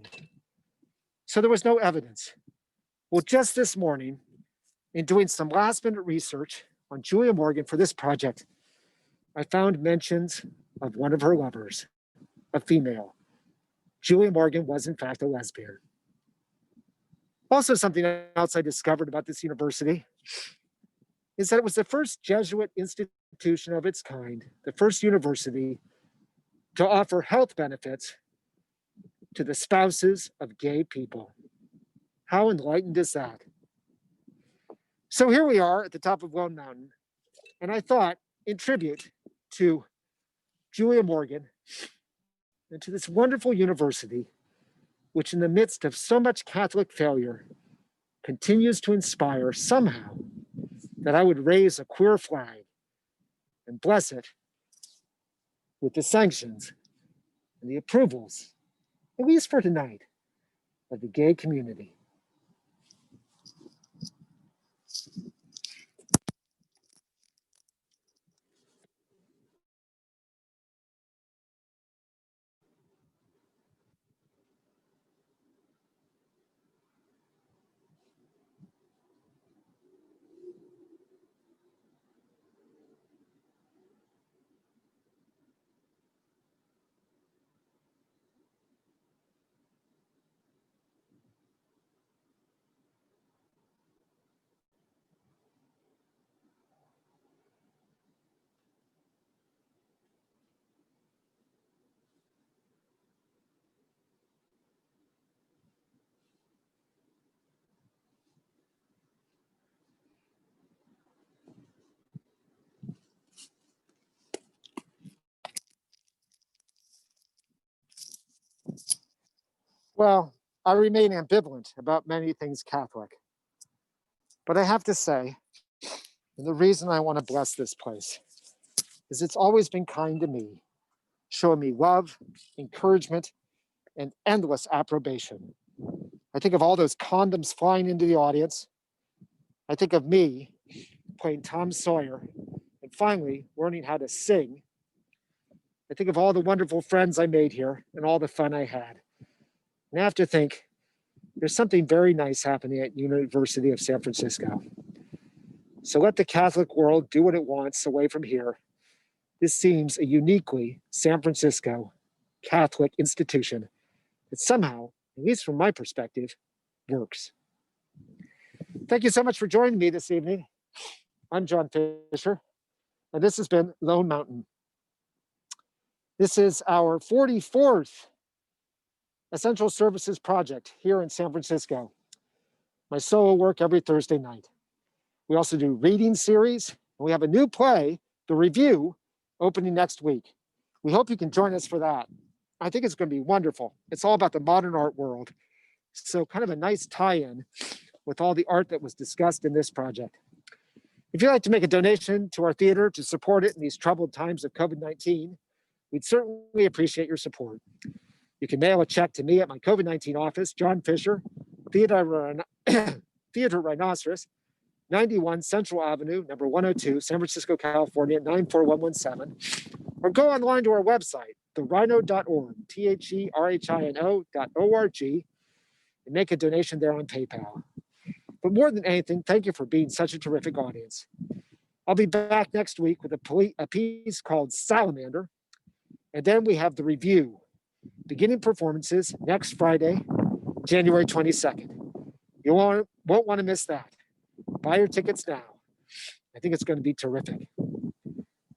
So there was no evidence. Well, just this morning, in doing some last-minute research on Julia Morgan for this project, I found mentions of one of her lovers, a female. Julia Morgan was, in fact, a lesbian. Also, something else I discovered about this university is that it was the first Jesuit institution of its kind, the first university to offer health benefits to the spouses of gay people. How enlightened is that? So here we are at the top of Lone Mountain, and I thought, in tribute to Julia Morgan and to this wonderful university, which in the midst of so much Catholic failure continues to inspire somehow, that I would raise a queer flag and bless it with the sanctions and the approvals, at least for tonight, of the gay community. Well, I remain ambivalent about many things Catholic. But I have to say, and the reason I want to bless this place is it's always been kind to me, showing me love, encouragement, and endless approbation. I think of all those condoms flying into the audience. I think of me playing Tom Sawyer and finally learning how to sing. I think of all the wonderful friends I made here and all the fun I had. And I have to think, there's something very nice happening at University of San Francisco. So let the Catholic world do what it wants away from here. This seems a uniquely San Francisco Catholic institution that somehow, at least from my perspective, works. Thank you so much for joining me this evening. I'm John Fisher, and this has been Lone Mountain. This is our 44th Essential Services project here in San Francisco. My solo work every Thursday night. We also do reading series, and we have a new play, The Review, opening next week. We hope you can join us for that. I think it's going to be wonderful. It's all about the modern art world. So kind of a nice tie-in with all the art that was discussed in this project. If you'd like to make a donation to our theater to support it in these troubled times of COVID-19, we'd certainly appreciate your support. You can mail a check to me at my COVID-19 office, John Fisher, Theater Rhinoceros, 91 Central Avenue, number 102, San Francisco, California, 94117. Or go online to our website, therhino.org, THERHINO.org, and make a donation there on PayPal. But more than anything, thank you for being such a terrific audience. I'll be back next week with a piece called Salamander. And then we have the review, beginning performances next Friday, January 22nd. You won't want to miss that. Buy your tickets now. I think it's going to be terrific.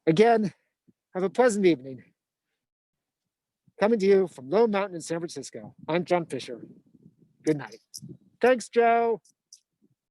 Again, have a pleasant evening. Coming to you from Lone Mountain in San Francisco, I'm John Fisher. Good night. Thanks, Joe.